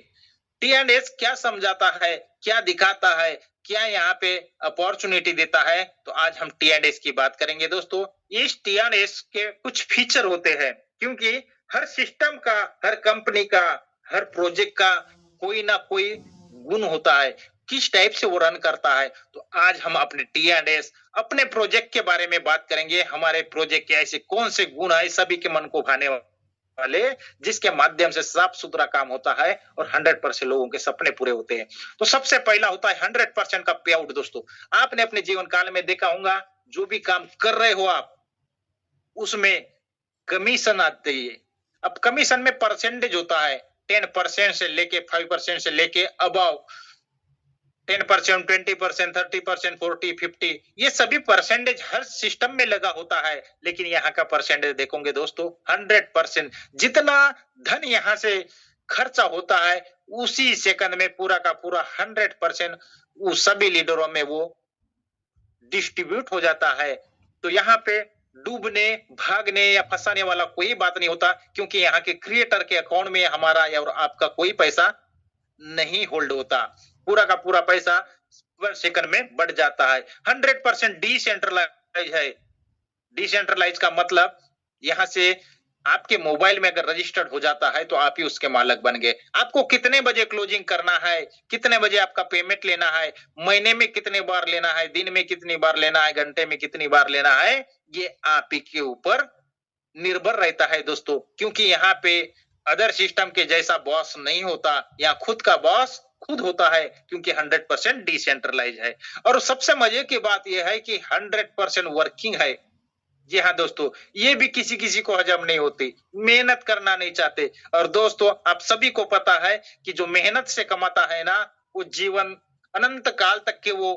टी&एस क्या समझाता है, क्या दिखाता है, क्या यहाँ पे अपॉर्चुनिटी देता है, तो आज हम टी&एस की बात करेंगे दोस्तों। इस टी&एस के कुछ फीचर होते हैं, क्योंकि हर सिस्टम का, हर कंपनी का, हर प्रोजेक्ट का कोई ना कोई गुण होता है, किस टाइप से वो रन करता है। तो आज हम अपने टी&एस, अपने प्रोजेक्ट के बारे में बात करेंगे। हमारे प्रोजेक्ट के ऐसे कौन से गुण है सभी के मन को भाने वाले, जिसके माध्यम से साफ सुथरा काम होता है और 100% लोगों के सपने पूरे होते हैं। तो सबसे पहला होता है 100% का पे आउट दोस्तों। आपने अपने जीवन काल में देखा होगा, जो भी काम कर रहे हो आप, उसमें कमीशन आती है। अब कमीशन में परसेंटेज होता है, 10% से लेके 5% से लेके अबव 10%, 20%, 30%, 40, 50, ये सभी परसेंटेज हर सिस्टम में लगा होता है। लेकिन यहाँ का परसेंटेज देखोगे दोस्तों, 100%। जितना धन यहाँ से खर्चा होता है, उसी सेकंड में पूरा का पूरा 100% उस सभी लीडरों में वो डिस्ट्रीब्यूट हो जाता है। तो यहाँ पे डूबने, भागने या फंसाने वाला कोई बात नहीं होता, क्योंकि यहाँ के क्रिएटर के अकाउंट में हमारा या और आपका कोई पैसा नहीं होल्ड होता। पूरा का पूरा पैसा पर सेकंड में बढ़ जाता है। 100% डिसेंट्रलाइज है। डिसेंट्रलाइज का मतलब यहाँ से आपके मोबाइल में अगर रजिस्टर्ड हो जाता है तो आप ही उसके मालिक बन गए। आपको कितने बजे क्लोजिंग करना है, कितने बजे आपका पेमेंट लेना है, महीने में कितने बार लेना है, दिन में कितनी बार लेना है, घंटे में कितनी बार लेना है, ये आप ही के ऊपर निर्भर रहता है दोस्तों। क्योंकि यहाँ पे अदर सिस्टम के जैसा बॉस नहीं होता, यहाँ खुद का बॉस खुद होता है, क्योंकि 100% डिसेंट्रलाइज है। और सबसे मजे की बात यह है कि 100% वर्किंग है। जी हाँ दोस्तों, ये भी किसी किसी को हजम नहीं होती, मेहनत करना नहीं चाहते। और दोस्तों, आप सभी को पता है कि जो मेहनत से कमाता है ना, वो जीवन अनंत काल तक के वो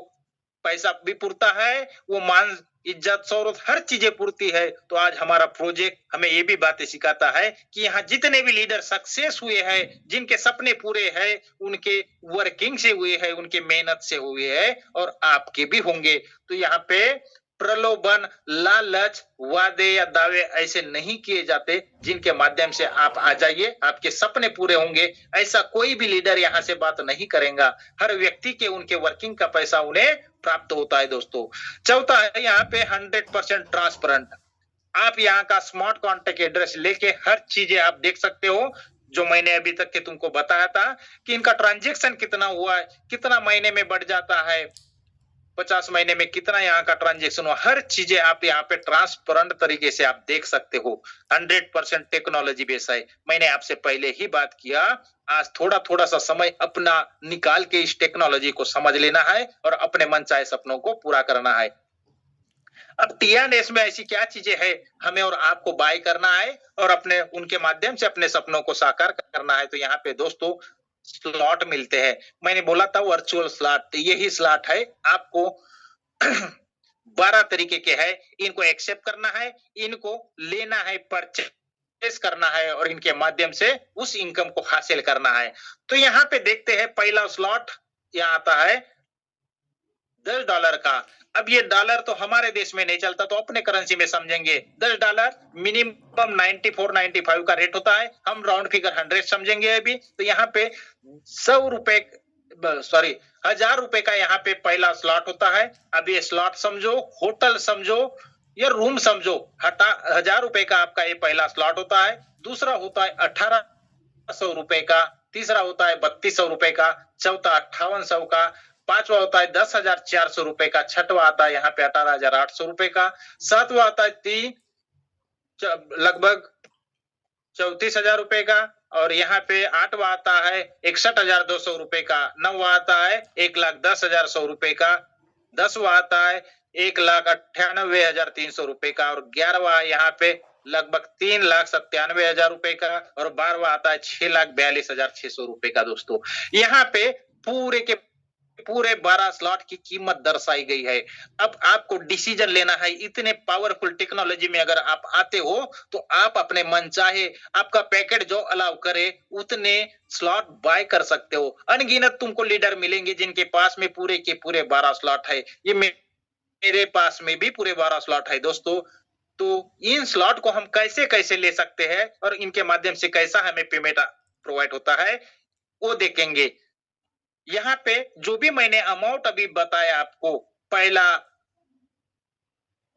पैसा भी पुरता है, वो मान इज्जत शौहरत हर चीजें पुरती है। तो आज हमारा प्रोजेक्ट हमें ये भी बातें सिखाता है कि यहाँ जितने भी लीडर सक्सेस हुए हैं, जिनके सपने पूरे हैं, उनके वर्किंग से हुए हैं, उनके मेहनत से हुए हैं, और आपके भी होंगे। तो यहाँ पे प्रलोभन, लालच, वादे या दावे ऐसे नहीं किए जाते जिनके माध्यम से आप आ जाइए, आपके सपने पूरे होंगे। ऐसा कोई भी लीडर यहाँ से बात नहीं करेगा। हर व्यक्ति के उनके वर्किंग का पैसा उन्हें प्राप्त होता है दोस्तों। चौथा है यहाँ पे 100% ट्रांसपेरेंट। आप यहाँ का स्मार्ट कॉन्टेक्ट एड्रेस लेके हर चीजें आप देख सकते हो। जो मैंने अभी तक के तुमको बताया था कि इनका ट्रांजेक्शन कितना हुआ है, कितना महीने में बढ़ जाता है, 50 महीने में कितना यहाँ का ट्रांजेक्शन हुआ, हर चीजें आप यहाँ पे ट्रांसपेरेंट तरीके से आप देख सकते हो। 100% टेक्नोलॉजी बेस है। मैंने आपसे पहले ही बात किया, आज थोड़ा थोड़ा सा समय अपना निकाल के इस टेक्नोलॉजी को समझ लेना है और अपने मनचाहे सपनों को पूरा करना है। अब टीएनएस में ऐसी क्या चीजें हैं हमें और आपको बाय करना है और अपने उनके माध्यम से अपने सपनों को साकार करना है। तो यहाँ पे दोस्तों स्लॉट मिलते हैं। मैंने बोला था वर्चुअल स्लॉट, यही स्लॉट है। आपको 12 तरीके के हैं, इनको एक्सेप्ट करना है, इनको लेना है, परचेस करना है और इनके माध्यम से उस इनकम को हासिल करना है। तो यहाँ पे देखते हैं, पहला स्लॉट यहाँ आता है $10 का। अब ये डॉलर तो हमारे देश में नहीं चलता, तो अपने करेंसी में समझेंगे। $10 मिनिमम 94, 95 का रेट होता है। हम राउंड फिगर 100 समझेंगे अभी। तो यहाँ पे 100 रुपए, सॉरी 1000 रुपए का यहाँ पे पहला स्लॉट होता है। अब ये स्लॉट समझो, होटल समझो या रूम समझो, 1000 रुपए का आपका ये पहला स्लॉट होता है। दूसरा होता है 1800 रुपए का, तीसरा होता है 3200 रुपए का, चौथा 5800 का, पांचवा होता है 10,400 रुपए का, छठवा आता है यहाँ पे 18,800 रुपए का, सातवा आता है लगभग 34,000 रुपए का, और यहाँ पे आठवा आता है 61,200 रुपए का, नौवा आता है 1,10,100 रुपए का, दसवा आता है 1,98,300 रुपए का, और 11वां यहाँ पे लगभग 3,97,000 रुपए का, और 12वां आता है 6,42,600 रुपए का। दोस्तों यहाँ पे पूरे के पूरे 12 स्लॉट की कीमत दर्शाई गई है। अब आपको डिसीजन लेना है। इतने पावरफुल टेक्नोलॉजी में अगर आप आते हो तो आप अपने मन चाहे आपका पैकेट जो अलाउ करे उतने स्लॉट बाय कर सकते हो। अनगिनत तुमको लीडर मिलेंगे जिनके पास में पूरे के पूरे 12 स्लॉट है। ये मेरे पास में भी पूरे 12 स्लॉट है दोस्तों। तो इन स्लॉट को हम कैसे कैसे ले सकते हैं और इनके माध्यम से कैसा हमें पेमेंट प्रोवाइड होता है वो देखेंगे। यहाँ पे जो भी मैंने अमाउंट अभी बताया आपको, पहला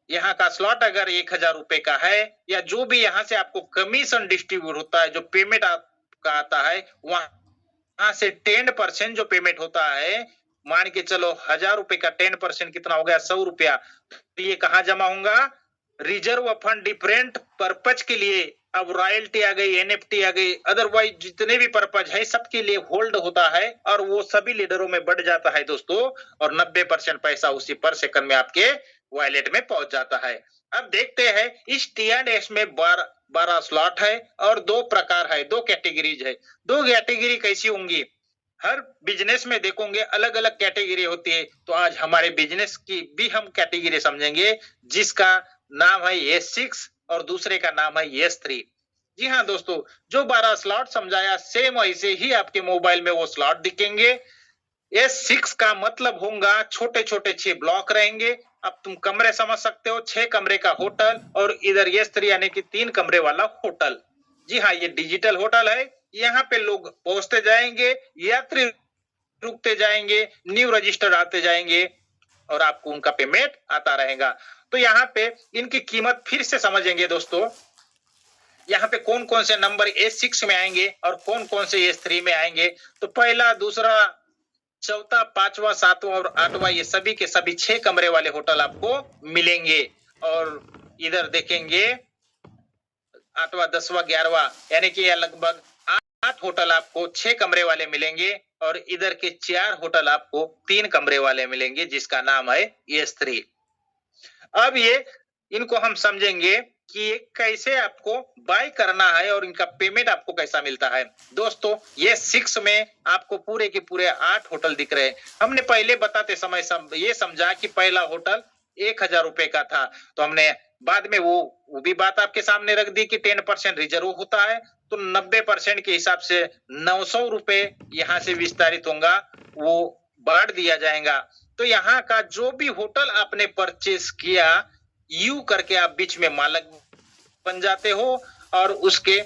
यहाँ का स्लॉट अगर 1,000 रुपए का है, या जो भी यहाँ से आपको कमीशन डिस्ट्रीब्यूट होता है, जो पेमेंट आपका आता है, वहां से 10% जो पेमेंट होता है, मान के चलो 1,000 रुपए का 10% कितना हो गया, 100 रुपया। तो ये कहाँ जमा होगा? रिजर्व फंड डिफरेंट पर्पज के लिए, अब रॉयल्टी आ गई, एनएफटी आ गई, अदरवाइज जितने भी पर्पज है सबके लिए होल्ड होता है और वो सभी लीडरों में बढ़ जाता है दोस्तों, और 90% पैसा उसी पर सेकंड में आपके वॉलेट में पहुंच जाता है। अब देखते हैं इस टी&एस में 12 स्लॉट है और 2 प्रकार है, 2 कैटेगरीज है। 2 कैटेगरी कैसी होंगी? हर बिजनेस में देखोगे अलग अलग कैटेगरी होती है, तो आज हमारे बिजनेस की भी हम कैटेगरी समझेंगे, जिसका नाम है S6 और दूसरे का नाम है S3। जी हाँ दोस्तों, जो 12 स्लॉट समझाया सेम वैसे ही आपके मोबाइल में वो स्लॉट दिखेंगे। S6 का मतलब होगा छोटे छोटे 6 ब्लॉक रहेंगे। अब तुम कमरे समझ सकते हो, 6 कमरे का होटल, और इधर S3 यानी कि 3 कमरे वाला होटल। जी हाँ, ये डिजिटल होटल है। यहाँ पे लोग पहुंचते जाएंगे, यात्री रुकते जाएंगे, न्यू रजिस्टर आते जाएंगे और आपको उनका पेमेंट आता रहेगा। तो यहाँ पे इनकी कीमत फिर से समझेंगे दोस्तों। यहाँ पे कौन कौन से नंबर S6 में आएंगे और कौन कौन से S3 में आएंगे। तो पहला, दूसरा, चौथा, पांचवा, सातवां और आठवां, ये सभी के सभी 6 कमरे वाले होटल आपको मिलेंगे। और इधर देखेंगे 8वां, 10वां, 11वां, यानी कि यह लगभग 8 होटल आपको 6 कमरे वाले मिलेंगे और इधर के 4 होटल आपको 3 कमरे वाले मिलेंगे, जिसका नाम है S3। अब ये इनको हम समझेंगे कि कैसे आपको बाय करना है और इनका पेमेंट आपको कैसा मिलता है। दोस्तों, ये 6 में आपको पूरे के पूरे 8 होटल दिख रहे हैं। हमने पहले बताते समय ये समझा कि पहला होटल 1000 रुपए का था, तो हमने बाद में वो भी बात आपके सामने रख दी कि 10% रिजर्व होता है, तो 90% के हिसाब से 900 रुपए यहाँ से विस्तारित होगा, वो बांट दिया जाएगा। तो यहाँ का जो भी होटल आपने परचेस किया, यू करके आप बीच में मालिक बन जाते हो, और उसके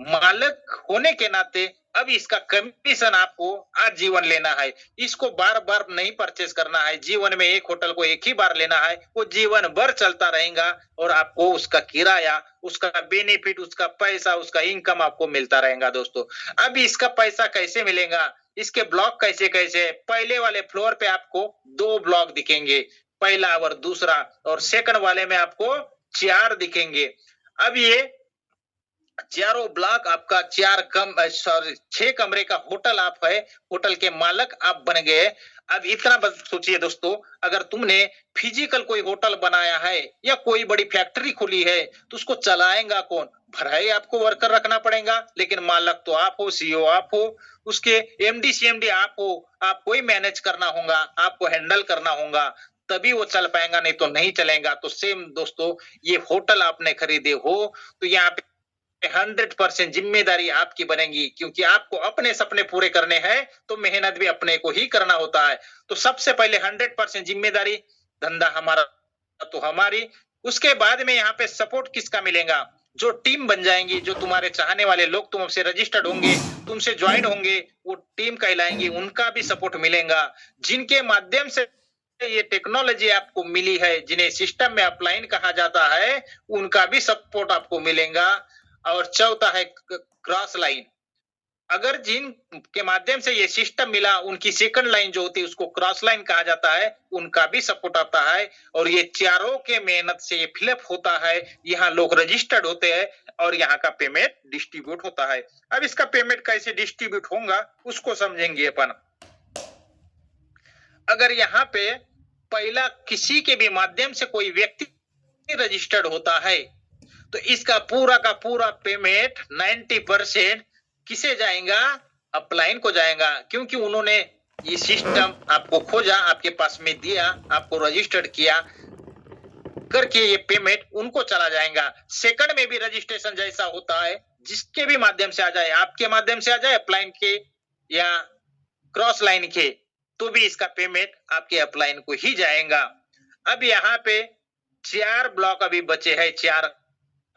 मालिक होने के नाते अब इसका कमीशन आपको आजीवन लेना है। इसको बार बार नहीं परचेस करना है। जीवन में एक होटल को एक ही बार लेना है, वो जीवन भर चलता रहेगा और आपको उसका किराया, उसका बेनिफिट, उसका पैसा, उसका इनकम आपको मिलता रहेगा दोस्तों। अब इसका पैसा कैसे मिलेगा, इसके ब्लॉक कैसे कैसे? पहले वाले फ्लोर पे आपको 2 ब्लॉक दिखेंगे, पहला और दूसरा, और सेकंड वाले में आपको 4 दिखेंगे। अब ये चारों ब्लॉक आपका 6 कमरे का होटल आप है, होटल के मालिक आप बन गए। अब इतना बस सोचिए दोस्तों, अगर तुमने फिजिकल कोई होटल बनाया है या कोई बड़ी फैक्ट्री खुली है, तो उसको चलाएगा कौन? भराई आपको वर्कर रखना पड़ेगा, लेकिन मालिक तो आप हो, सीईओ आप हो, उसके एमडी सीएमडी आप हो, आपको ही मैनेज करना होगा, आपको हैंडल करना होगा, तभी वो चल पाएगा, नहीं तो नहीं चलेगा। तो सेम दोस्तों, ये होटल आपने खरीदे हो तो यहाँ पे 100% जिम्मेदारी आपकी बनेगी, क्योंकि आपको अपने सपने पूरे करने हैं तो मेहनत भी अपने को ही करना होता है। तो सबसे पहले 100% जिम्मेदारी, धंधा हमारा तो हमारी। उसके बाद में यहाँ पे सपोर्ट किसका मिलेगा? जो टीम बन जाएंगी, जो तुम्हारे चाहने वाले लोग तुमसे रजिस्टर्ड होंगे, तुमसे ज्वाइन होंगे, वो टीम कहलाएंगी, उनका भी सपोर्ट मिलेगा। जिनके माध्यम से ये टेक्नोलॉजी आपको मिली है, जिन्हें सिस्टम में अपलाइन कहा जाता है, उनका भी सपोर्ट आपको मिलेगा। और चौथा है क्रॉस लाइन। अगर जिन के माध्यम से ये सिस्टम मिला, उनकी सेकंड लाइन जो होती है उसको क्रॉस लाइन कहा जाता है, उनका भी सपोर्ट आता है। और ये चारों के मेहनत से ये फिलअप होता है, यहाँ लोग रजिस्टर्ड होते हैं और यहाँ का पेमेंट डिस्ट्रीब्यूट होता है। अब इसका पेमेंट कैसे डिस्ट्रीब्यूट होगा उसको समझेंगे अपन। अगर यहाँ पे पहला किसी के भी माध्यम से कोई व्यक्ति रजिस्टर्ड होता है, तो इसका पूरा का पूरा पेमेंट 90% किसे जाएगा? अपलाइन को जाएगा, क्योंकि उन्होंने ये सिस्टम आपको खोजा, आपके पास में दिया, आपको रजिस्टर्ड किया करके ये पेमेंट उनको चला जाएगा। सेकंड में भी रजिस्ट्रेशन जैसा होता है, जिसके भी माध्यम से आ जाए, आपके माध्यम से आ जाए, अपलाइन के या क्रॉस लाइन के, तो भी इसका पेमेंट आपके अपलाइन को ही जाएगा। अब यहाँ पे 4 ब्लॉक अभी बचे हैं, 4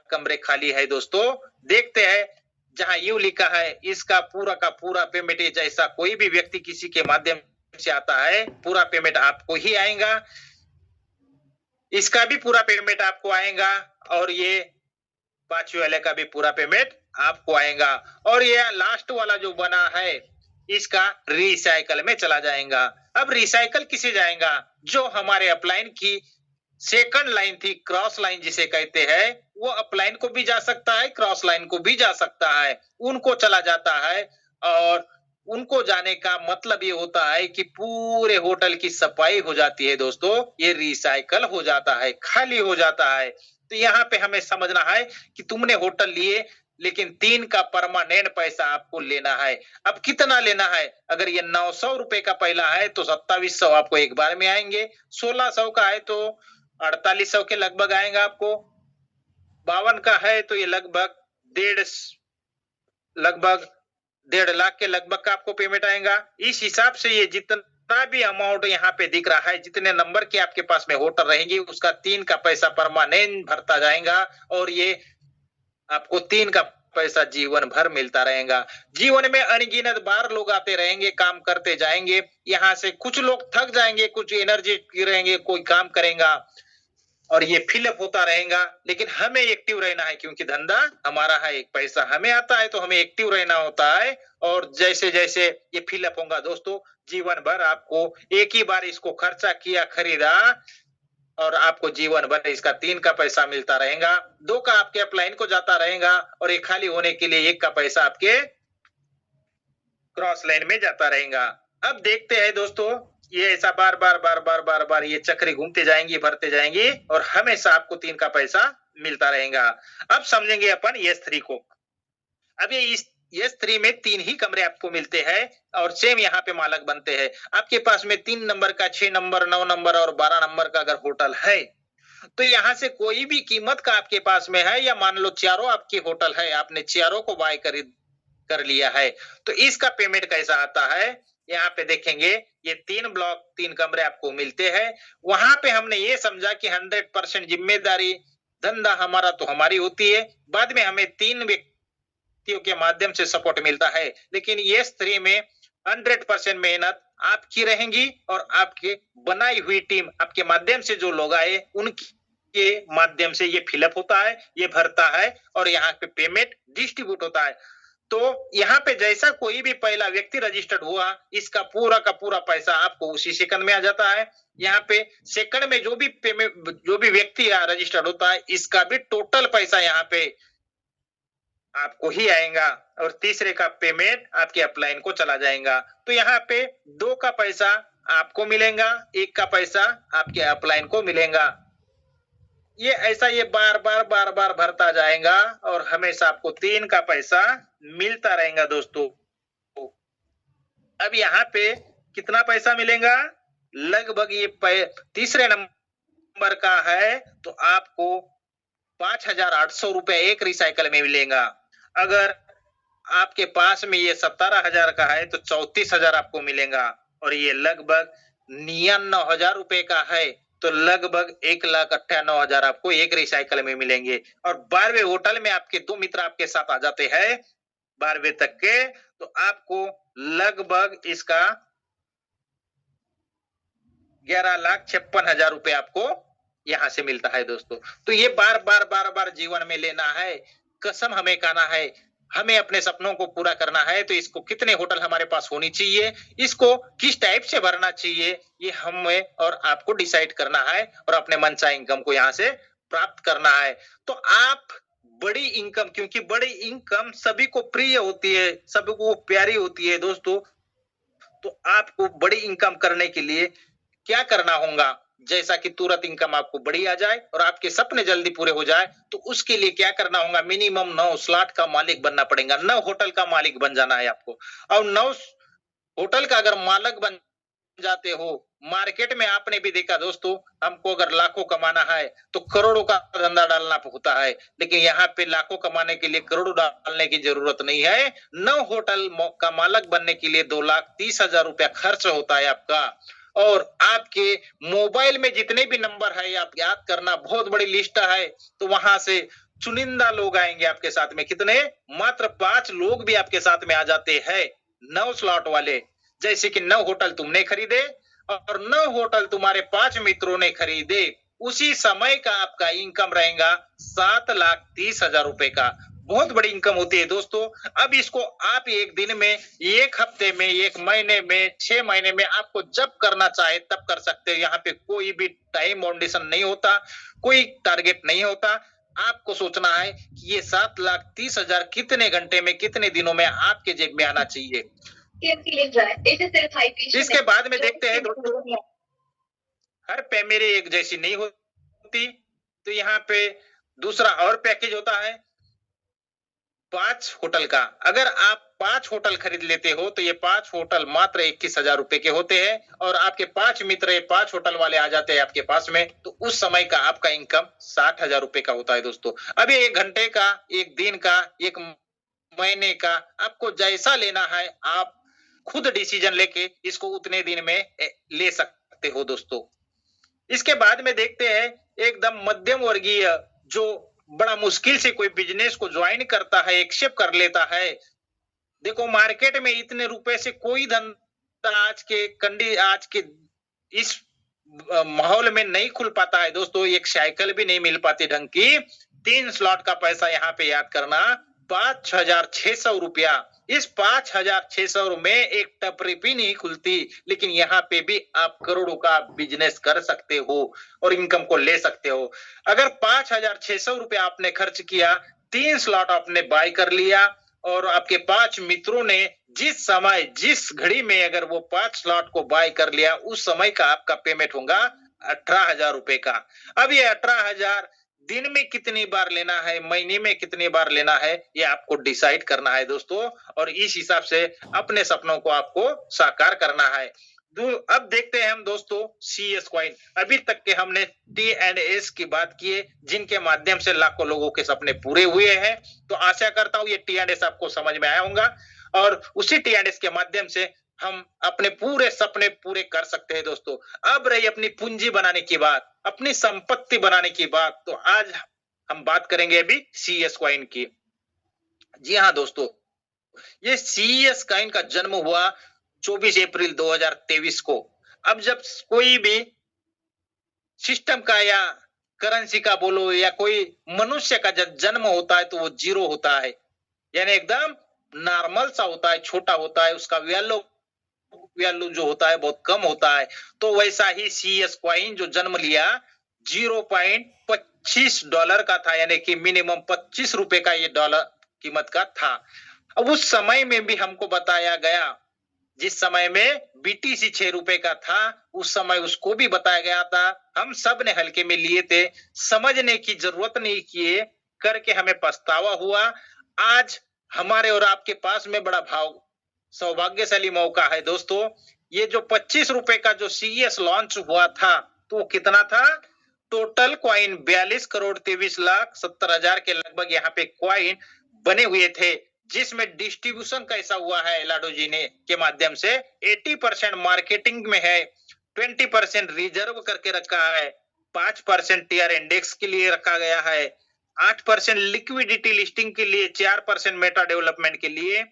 कमरे खाली है दोस्तों। देखते हैं, जहां यू लिखा है इसका पूरा का पूरा पेमेंट, जैसा कोई भी व्यक्ति किसी के माध्यम से आता है, पूरा पेमेंट आपको ही आएगा, इसका भी पूरा पेमेंट आपको आएगा, और ये 5वें वाले का भी पूरा पेमेंट आपको आएगा। और ये लास्ट वाला जो बना है, इसका रिसाइकल में चला जाएगा। अब रिसाइकल किसे जाएगा? जो हमारे अपलाइन की सेकंड लाइन थी, क्रॉस लाइन जिसे कहते हैं, वो अप लाइन को भी जा सकता है, क्रॉस लाइन को भी जा सकता है, उनको चला जाता है। और उनको जाने का मतलब ये होता है कि पूरे होटल की सफाई हो जाती है दोस्तों, ये रिसाइकल हो जाता है, खाली हो जाता है। तो यहाँ पे हमें समझना है कि तुमने होटल लिए, लेकिन 3 का परमानेंट पैसा आपको लेना है। अब कितना लेना है? अगर ये 900 रुपए का पहला है तो 2700 आपको एक बार में आएंगे, 1600 का है तो 4800 के लगभग आएगा आपको, 52 का है तो ये लगभग डेढ़ लगभग 1.5 लाख के लगभग का आपको पेमेंट आएगा। इस हिसाब से ये जितना भी अमाउंट यहाँ पे दिख रहा है, जितने नंबर की आपके पास में होटल रहेंगी, उसका 3 का पैसा परमानेंट भरता जाएगा और ये आपको 3 का पैसा जीवन भर मिलता रहेगा। जीवन में अनगिनत बार लोग आते रहेंगे, काम करते जाएंगे। यहाँ से कुछ लोग थक जाएंगे, कुछ एनर्जी रहेंगे, कोई काम करेगा और ये फिलअप होता रहेगा। लेकिन हमें एक्टिव रहना है, क्योंकि धंधा हमारा है, एक पैसा हमें आता है तो हमें एक्टिव रहना होता है। और जैसे जैसे ये फिलअप होगा दोस्तों, जीवन भर आपको एक ही बार इसको खर्चा किया, खरीदा और आपको जीवन भर इसका 3 का पैसा मिलता रहेगा, 2 का आपके अपलाइन को जाता रहेगा और ये खाली होने के लिए 1 का पैसा आपके क्रॉस लाइन में जाता रहेगा। अब देखते हैं दोस्तों, ये ऐसा बार बार बार बार बार बार ये चक्री घूमते जाएंगी, भरते जाएंगे और हमेशा आपको 3 का पैसा मिलता रहेगा। अब समझेंगे अपन S3 को। अब ये इस S3 में 3 ही कमरे आपको मिलते हैं और सेम यहाँ पे मालक बनते हैं। आपके पास में 3 नंबर का, 6 नंबर, 9 नंबर और 12 नंबर का अगर होटल है, तो यहाँ से कोई भी कीमत का आपके पास में है, या मान लो चारों आपके होटल है, आपने चारों को बाय कर लिया है, तो इसका पेमेंट कैसा आता है? यहाँ पे देखेंगे, ये 3 ब्लॉक, 3 कमरे आपको मिलते हैं। वहां पे हमने ये समझा कि 100% जिम्मेदारी, धंधा हमारा तो हमारी होती है, बाद में हमें 3 व्यक्तियों के माध्यम से सपोर्ट मिलता है। लेकिन ये S3 में 100% मेहनत आपकी रहेंगी और आपके बनाई हुई टीम, आपके माध्यम से जो लोग आए उनकी के माध्यम से ये फिलअप होता है, ये भरता है और यहाँ पे पेमेंट डिस्ट्रीब्यूट होता है। तो यहाँ पे जैसा कोई भी पहला व्यक्ति रजिस्टर्ड हुआ, इसका पूरा का पूरा पैसा आपको उसी सेकंड में आ जाता है। यहाँ पे सेकंड में जो भी पेमेंट, जो भी व्यक्ति रजिस्टर्ड होता है, इसका भी टोटल पैसा यहाँ पे आपको ही आएगा और तीसरे का पेमेंट आपके अपलाइन को चला जाएगा। तो यहाँ पे 2 का पैसा आपको मिलेगा, 1 का पैसा आपके अपलाइन को मिलेगा। ये ऐसा ये बार बार बार बार भरता जाएगा और हमेशा आपको 3 का पैसा मिलता रहेगा दोस्तों। अब यहाँ पे कितना पैसा मिलेगा? लगभग ये तीसरे नंबर का है तो आपको 5,800 रुपए एक रिसाइकल में मिलेगा। अगर आपके पास में ये 17,000 का है तो 34,000 आपको मिलेगा और ये लगभग 99,000 रुपए का है तो लगभग 1,98,000 आपको एक रिसाइकल में मिलेंगे। और 12वें होटल में आपके 2 मित्र आपके साथ आ जाते हैं 12वें तक के, तो आपको लगभग इसका 11,56,000 रुपए आपको यहां से मिलता है दोस्तों। तो ये बार बार बार बार जीवन में लेना है, कसम हमें खाना है, हमें अपने सपनों को पूरा करना है। तो इसको कितने होटल हमारे पास होनी चाहिए, इसको किस टाइप से भरना चाहिए, ये हमें और आपको डिसाइड करना है और अपने मनचाही इनकम को यहाँ से प्राप्त करना है। तो आप बड़ी इनकम, क्योंकि बड़ी इनकम सभी को प्रिय होती है, सभी को प्यारी होती है दोस्तों, तो आपको बड़ी इनकम करने के लिए क्या करना होगा? जैसा कि तुरंत इनकम आपको बड़ी आ जाए और आपके सपने जल्दी पूरे हो जाए, तो उसके लिए क्या करना होगा? मिनिमम 9 स्लॉट का मालिक बनना पड़ेगा, 9 होटल का मालिक बन जाना है आपको। और 9 होटल का अगर मालिक बन जाते हो, मार्केट में आपने भी देखा दोस्तों, हमको अगर लाखों कमाना है तो करोड़ों का धंधा डालना होता है, लेकिन यहाँ पे लाखों कमाने के लिए करोड़ों डालने की जरूरत नहीं है। 9 होटल का मालिक बनने के लिए 2,30,000 रुपया खर्च होता है आपका। और आपके मोबाइल में जितने भी नंबर है आप याद करना, बहुत बड़ी लिस्ट है, तो वहां से चुनिंदा लोग आएंगे आपके साथ में। कितने? मात्र 5 लोग भी आपके साथ में आ जाते हैं 9 स्लॉट वाले। जैसे कि 9 होटल तुमने खरीदे और 9 होटल तुम्हारे 5 मित्रों ने खरीदे, उसी समय का आपका इनकम रहेगा 7,30,000 रुपए का। बहुत बड़ी इनकम होती है दोस्तों। अब इसको आप एक दिन में, एक हफ्ते में, एक महीने में, 6 महीने में आपको जब करना चाहे तब कर सकते हो। यहाँ पे कोई भी टाइम बाउंडेशन नहीं होता, कोई टारगेट नहीं होता। आपको सोचना है कि ये 7,30,000 कितने घंटे में, कितने दिनों में आपके जेब में आना चाहिए। इसके बाद में देखते हैं दोस्तों, हर मेरे एक जैसी नहीं होती। तो यहाँ पे दूसरा और पैकेज होता है 5 होटल का। अगर आप 5 होटल खरीद लेते हो तो ये 5 होटल मात्र 21,000 रुपए के होते हैं और आपके 5 मित्र ये 5 होटल वाले आ जाते हैं आपके पास में, तो उस समय का आपका इनकम 60,000 रुपए का होता है दोस्तों। अब ये 1 घंटे का, 1 दिन का, 1 महीने का, आपको जैसा लेना है आप खुद डिसीजन लेके इसको उतने दिन में ले सकते हो दोस्तों। इसके बाद में देखते हैं एकदम मध्यम वर्गीय, जो बड़ा मुश्किल से कोई बिजनेस को ज्वाइन करता है, एक्सेप्ट कर लेता है। देखो मार्केट में इतने रुपए से कोई धंधा आज के इस माहौल में नहीं खुल पाता है दोस्तों। एक साइकिल भी नहीं मिल पाती ढंग की। 3 स्लॉट का पैसा यहाँ पे याद करना 5,600 रुपया। इस 5,600 में एक टपरी भी नहीं खुलती, लेकिन यहाँ पे भी आप करोड़ों का बिजनेस कर सकते हो और इनकम को ले सकते हो। अगर 5,600 रुपया आपने खर्च किया, 3 स्लॉट आपने बाय कर लिया और आपके 5 मित्रों ने जिस समय, जिस घड़ी में अगर वो 5 स्लॉट को बाय कर लिया, उस समय का आपका पेमेंट होगा 18,000 रुपए का। अब ये 18,000 दिन में कितनी बार लेना है, महीने में कितनी बार लेना है, ये आपको डिसाइड करना है दोस्तों और इस हिसाब से अपने सपनों को आपको साकार करना है। अब देखते हैं हम दोस्तों CS कॉइन। अभी तक के हमने T&S की बात की है, जिनके माध्यम से लाखों लोगों के सपने पूरे हुए हैं। तो आशा करता हूं ये T&S आपको समझ में आया होगा और उसी T&S के माध्यम से हम अपने पूरे सपने पूरे कर सकते हैं दोस्तों। अब रही अपनी पूंजी बनाने की बात, अपनी संपत्ति बनाने की बात, तो आज हम बात करेंगे अभी CS कॉइन की। जी हाँ दोस्तों, ये CS कॉइन का जन्म हुआ 24 अप्रैल 2023 को। अब जब कोई भी सिस्टम का या करेंसी का बोलो या कोई मनुष्य का जब जन्म होता है तो वो जीरो होता है, यानी एकदम नॉर्मल सा होता है, छोटा होता है, उसका वैल्यू जो होता है बहुत कम होता है। तो वैसा ही CS कॉइन जो जन्म लिया $0.25 का था, यानी कि मिनिमम 25 रुपए का ये डॉलर कीमत का था। अब उस समय में भी हमको बताया गया, जिस समय में BTC 6 रुपए का था, उस समय उसको भी बताया गया था। हम सब ने हल्के में लिए थे, समझने की जरूरत नहीं किए, करके हमें पछतावा हुआ। आज हमारे और आपके पास में बड़ा सौभाग्यशाली मौका है दोस्तों। ये जो 25 रुपए का जो CS लॉन्च हुआ था, तो वो कितना था? टोटल कॉइन 42,23,70,000 के लगभग यहाँ पे कॉइन बने हुए थे, जिसमें डिस्ट्रीब्यूशन कैसा हुआ है लाडो जी ने के माध्यम से 80% मार्केटिंग में है, 20% रिजर्व करके रखा है, 5% टीआर इंडेक्स के लिए रखा गया है, 8% लिक्विडिटी लिस्टिंग के लिए, 4% मेटा डेवलपमेंट के लिए,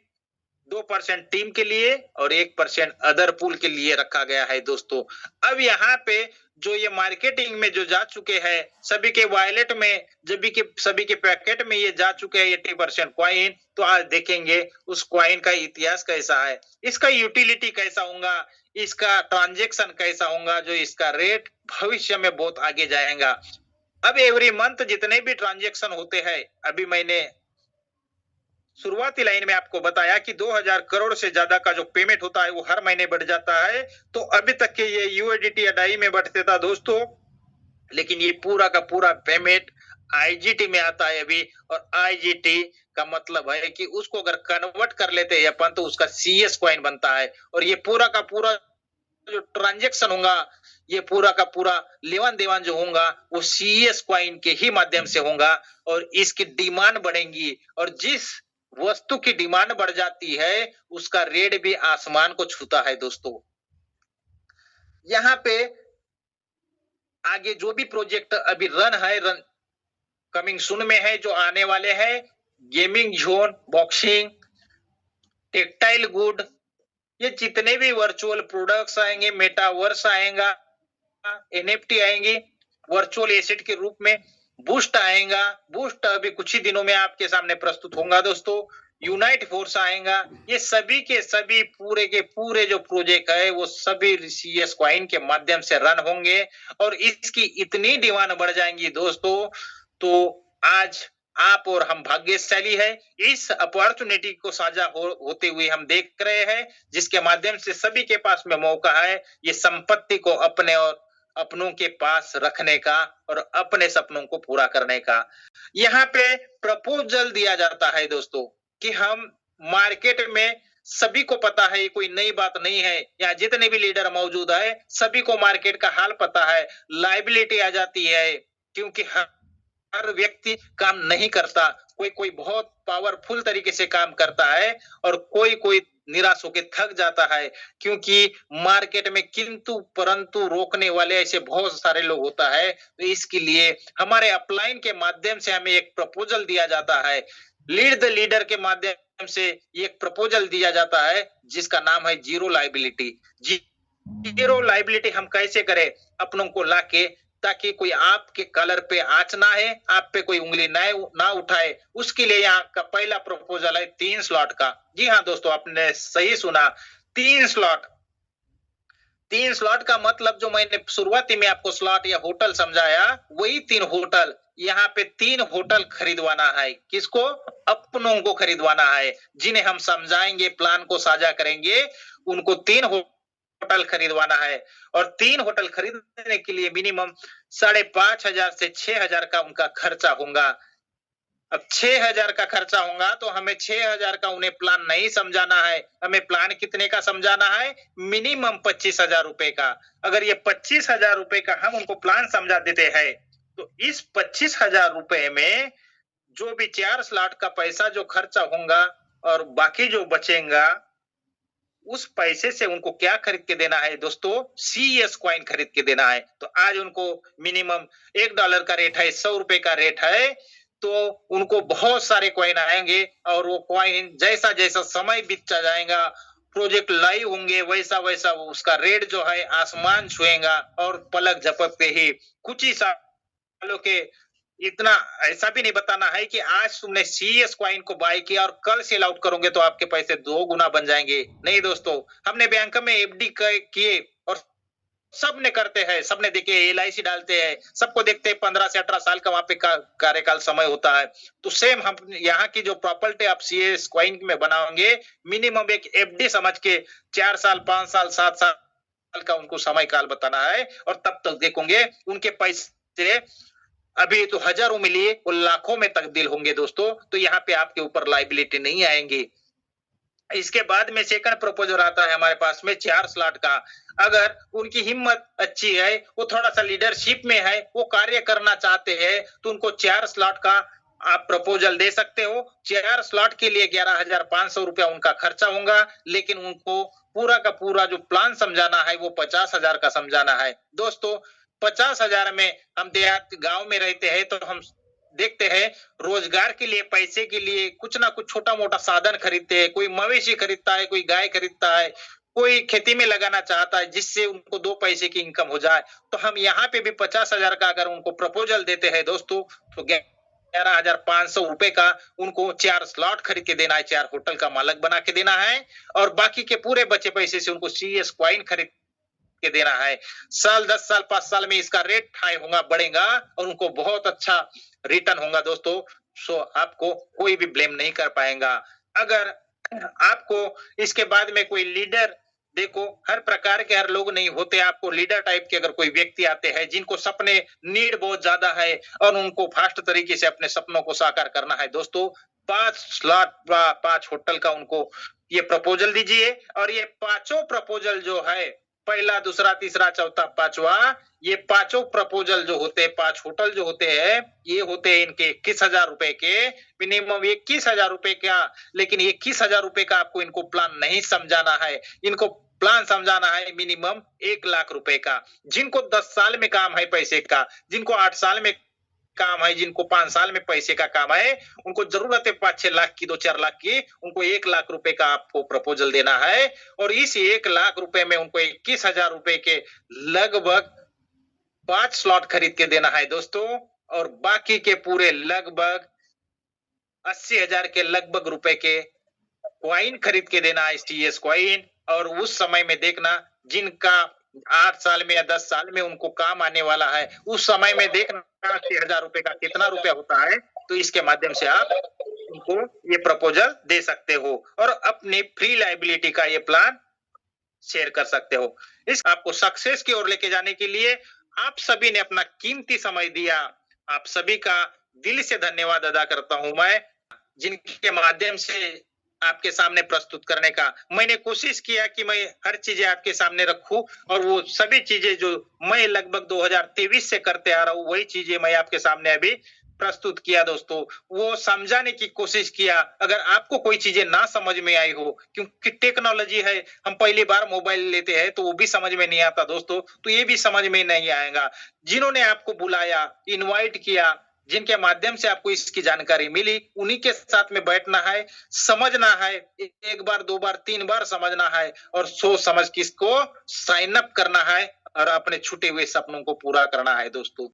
2% टीम के लिए और 1% अदर पूल के लिए रखा गया है दोस्तों। अब यहाँ पे जो ये मार्केटिंग में जो जा चुके हैं, सभी के वॉलेट में, सभी के पैकेट में ये जा चुके हैं 80% कॉइन। तो आज देखेंगे उस कॉइन का इतिहास कैसा है, इसका यूटिलिटी कैसा होगा, इसका ट्रांजेक्शन कैसा होगा, जो इसका रेट भविष्य में बहुत आगे जाएगा। अब एवरी मंथ जितने भी ट्रांजेक्शन होते हैं, अभी मैंने शुरुआती लाइन में आपको बताया कि 2000 करोड़ से ज्यादा का जो पेमेंट होता है वो हर महीने बढ़ जाता है। तो अभी तक के ये USDT या डाई में बढ़ते था दोस्तों, लेकिन ये पूरा का पूरा पेमेंट IGT में आता है अभी। और IGT का मतलब है कि उसको अगर कन्वर्ट कर लेते हैं अपन, तो उसका CS कॉइन बनता है। और ये पूरा का पूरा जो ट्रांजेक्शन होगा, ये पूरा का पूरा लेवन देवन जो होगा, वो CS कॉइन के ही माध्यम से होगा। और इसकी डिमांड बढ़ेगी, और जिस वस्तु की डिमांड बढ़ जाती है, उसका रेट भी आसमान को छूता है दोस्तों। यहाँ पे आगे जो भी प्रोजेक्ट अभी कमिंग सून में है, जो आने वाले हैं, gaming zone, boxing, textile good, ये जितने भी वर्चुअल प्रोडक्ट्स आएंगे, मेटावर्स आएगा, NFT आएंगे वर्चुअल एसेट के रूप में, बूस्ट आएगा, बूस्ट अभी कुछ ही दिनों में आपके सामने प्रस्तुत होगा दोस्तों। यूनाइट फोर्स आएगा। ये सभी के सभी पूरे के पूरे जो प्रोजेक्ट है वो सभी सीएस कॉइन के माध्यम से रन होंगे और इसकी इतनी डिमांड बढ़ जाएंगी दोस्तों। तो आज आप और हम भाग्यशाली है, इस अपॉर्चुनिटी को साझा होते हुए हम देख रहे हैं, जिसके माध्यम से सभी के पास में मौका है ये संपत्ति को अपने और अपनों के पास रखने का और अपने सपनों को पूरा करने का। यहाँ पे प्रपोजल दिया जाता है दोस्तों कि हम मार्केट में सभी को पता है, ये कोई नई बात नहीं है। यहाँ जितने भी लीडर मौजूद है सभी को मार्केट का हाल पता है। लायबिलिटी आ जाती है क्योंकि हर व्यक्ति काम नहीं करता, कोई कोई बहुत पावरफुल तरीके से काम करता है और कोई कोई निराश होकर थक जाता है, क्योंकि मार्केट में किंतु परंतु रोकने वाले ऐसे बहुत सारे लोग होता है। तो इसके लिए हमारे अपलाइन के माध्यम से हमें एक प्रपोजल दिया जाता है, लीड द लीडर के माध्यम से एक प्रपोजल दिया जाता है जिसका नाम है जीरो लाइबिलिटी। जीरो लाइबिलिटी हम कैसे करें? अपनों को लाके, ताकि कोई आपके कलर पे आंच ना है, आप पे कोई उंगली ना उठाए, उसके लिए यहाँ का पहला प्रपोजल है 3 स्लॉट का। जी हाँ दोस्तों, आपने सही सुना, 3 स्लॉट। 3 स्लॉट का मतलब जो मैंने शुरुआती में आपको स्लॉट या होटल समझाया, वही 3 होटल। यहाँ पे 3 होटल खरीदवाना है। किसको? अपनों को खरीदवाना है। जिन्हें हम समझाएंगे, प्लान को साझा करेंगे, उनको 3 होटल खरीदवाना है। और 3 होटल खरीदने के लिए मिनिमम 5,500 से 6,000 का उनका खर्चा होगा। अब 6,000 का खर्चा होगा तो हमें 6,000 का उन्हें प्लान नहीं समझाना है। हमें प्लान कितने का समझाना है? मिनिमम 25,000 रुपए का। अगर ये 25,000 रुपए का हम उनको प्लान समझा देते हैं तो इस 25,000 रुपए में जो भी 4 स्लॉट का पैसा जो खर्चा होगा और बाकी जो बचेगा, उस पैसे से उनको क्या खरीद के देना है दोस्तों? सीएस कॉइन खरीद के देना है। तो आज उनको मिनिमम $1 का रेट है, 100 रुपए का रेट है, तो उनको बहुत सारे कॉइन आएंगे और वो कॉइन जैसा जैसा समय बीतता जाएगा, प्रोजेक्ट लाइव होंगे, वैसा वैसा उसका रेट जो है आसमान छुएगा और पलक झपकते ही कुछ ही सालों के, इतना ऐसा भी नहीं बताना है कि आज तुमने सीएस कॉइन को बाय किया और कल सेल आउट करोगे तो आपके पैसे 2 गुना बन जाएंगे। नहीं दोस्तों, हमने बैंक में एफडी किए और सबने करते हैं, सबने देखिए एलआईसी डालते हैं, सबको देखते हैं 15 से 18 साल का वहां पे कार्यकाल समय होता है। तो सेम हम यहाँ की जो प्रॉपर्टी आप सीएस कॉइन में बनाओगे, मिनिमम एक एफडी समझ के 4 साल, 5 साल, 7 साल का उनको समय काल बताना है और तब तक देखोगे उनके पैसे अभी तो हजारों में लिए वो लाखों में तब्दील होंगे दोस्तों। तो यहाँ पे आपके ऊपर लाइबिलिटी नहीं आएंगी। इसके बाद में सेकंड प्रपोजल आता है हमारे पास में 4 स्लॉट का। अगर उनकी हिम्मत अच्छी है, वो थोड़ा सा लीडरशिप में है, वो कार्य करना चाहते हैं, तो उनको 4 स्लॉट का आप प्रपोजल दे सकते हो। 4 स्लॉट के लिए 11,500 रुपया उनका खर्चा होगा, लेकिन उनको पूरा का पूरा जो प्लान समझाना है वो 50,000 का समझाना है। दोस्तों 50,000 में हम देहात गांव में रहते हैं तो हम देखते हैं रोजगार के लिए, पैसे के लिए कुछ ना कुछ छोटा मोटा साधन खरीदते हैं। कोई मवेशी खरीदता है, कोई गाय खरीदता है, कोई खेती में लगाना चाहता है जिससे उनको 2 पैसे की इनकम हो जाए। तो हम यहाँ पे भी 50,000 का अगर उनको प्रपोजल देते हैं दोस्तों, तो 11,500 रुपए का उनको 4 स्लॉट खरीद के देना है, 4 होटल का मालक बना के देना है और बाकी के पूरे बचे पैसे से उनको सीएस कॉइन खरीद के देना है। साल 10 साल 5 साल में इसका रेट हाई होगा, बढ़ेगा और उनको बहुत अच्छा रिटर्न होगा दोस्तों। सो आपको कोई भी ब्लेम नहीं कर पाएगा। अगर आपको इसके बाद में कोई लीडर, देखो हर प्रकार के हर लोग नहीं होते, आपको लीडर टाइप के अगर कोई व्यक्ति आते हैं जिनको सपने नीड बहुत ज्यादा है और उनको फास्ट तरीके से अपने सपनों को साकार करना है दोस्तों, 5 स्लॉट 5 होटल का उनको ये प्रपोजल दीजिए और ये पांचों प्रपोजल जो है, पहला, दूसरा, तीसरा, चौथा, पांचवा, ये पांचों प्रपोजल जो होते हैं, 5 होटल जो होते हैं, ये होते हैं इनके 21,000 रुपए के, मिनिमम 21,000 रुपए का। लेकिन 21,000 रुपए का आपको इनको प्लान नहीं समझाना है, इनको प्लान समझाना है मिनिमम 1,00,000 रुपए का। जिनको 10 साल में काम है पैसे का, जिनको 8 साल में काम है, जिनको 5 साल में पैसे का काम है, उनको जरूरत है 5-6 लाख की, 2-4 लाख की, उनको 1,00,000 रुपए का आपको प्रपोजल देना है और इस 1,00,000 रुपए में उनको 21,000 रुपए के लगभग 5 स्लॉट खरीद के देना है दोस्तों। और बाकी के पूरे लगभग 80,000 के लगभग रुपए के कॉइन खरीद के देना आईसीएस कॉइन और उस समय में देखना जिनका 8 साल में या 10 साल में उनको काम आने वाला है, उस समय में देखना 80,000 रुपए का कितना रुपया होता है, तो इसके माध्यम से आप उनको ये प्रपोज़ल दे सकते हो और अपनी फ्री लायबिलिटी का ये प्लान शेयर कर सकते हो। इस आपको सक्सेस की ओर लेके जाने के लिए आप सभी ने अपना कीमती समय दिया। आप सभी का दिल से धन्यवाद अदा करता हूँ मैं, जिनके माध्यम से आपके सामने प्रस्तुत करने का मैंने कोशिश किया कि मैं हर चीज़ें आपके सामने रखूँ और वो सभी चीज़ें जो मैं लगभग 2023 से करते आ रहा हूँ, वही चीज़ें मैं आपके सामने अभी प्रस्तुत किया दोस्तों। वो समझाने की कोशिश किया। अगर आपको कोई चीज़ें ना समझ में आई हो, क्योंकि टेक्नोलॉजी है, हम पहली बार मोबाइल लेते हैं तो वो भी समझ में नहीं आता दोस्तों, तो ये भी समझ में नहीं आएगा। जिन्होंने आपको बुलाया, इनवाइट किया, जिनके माध्यम से आपको इसकी जानकारी मिली, उन्हीं के साथ में बैठना है, समझना है, 1 बार, 2 बार, 3 बार समझना है और सोच समझ के इसको साइन अप करना है और अपने छूटे हुए सपनों को पूरा करना है दोस्तों।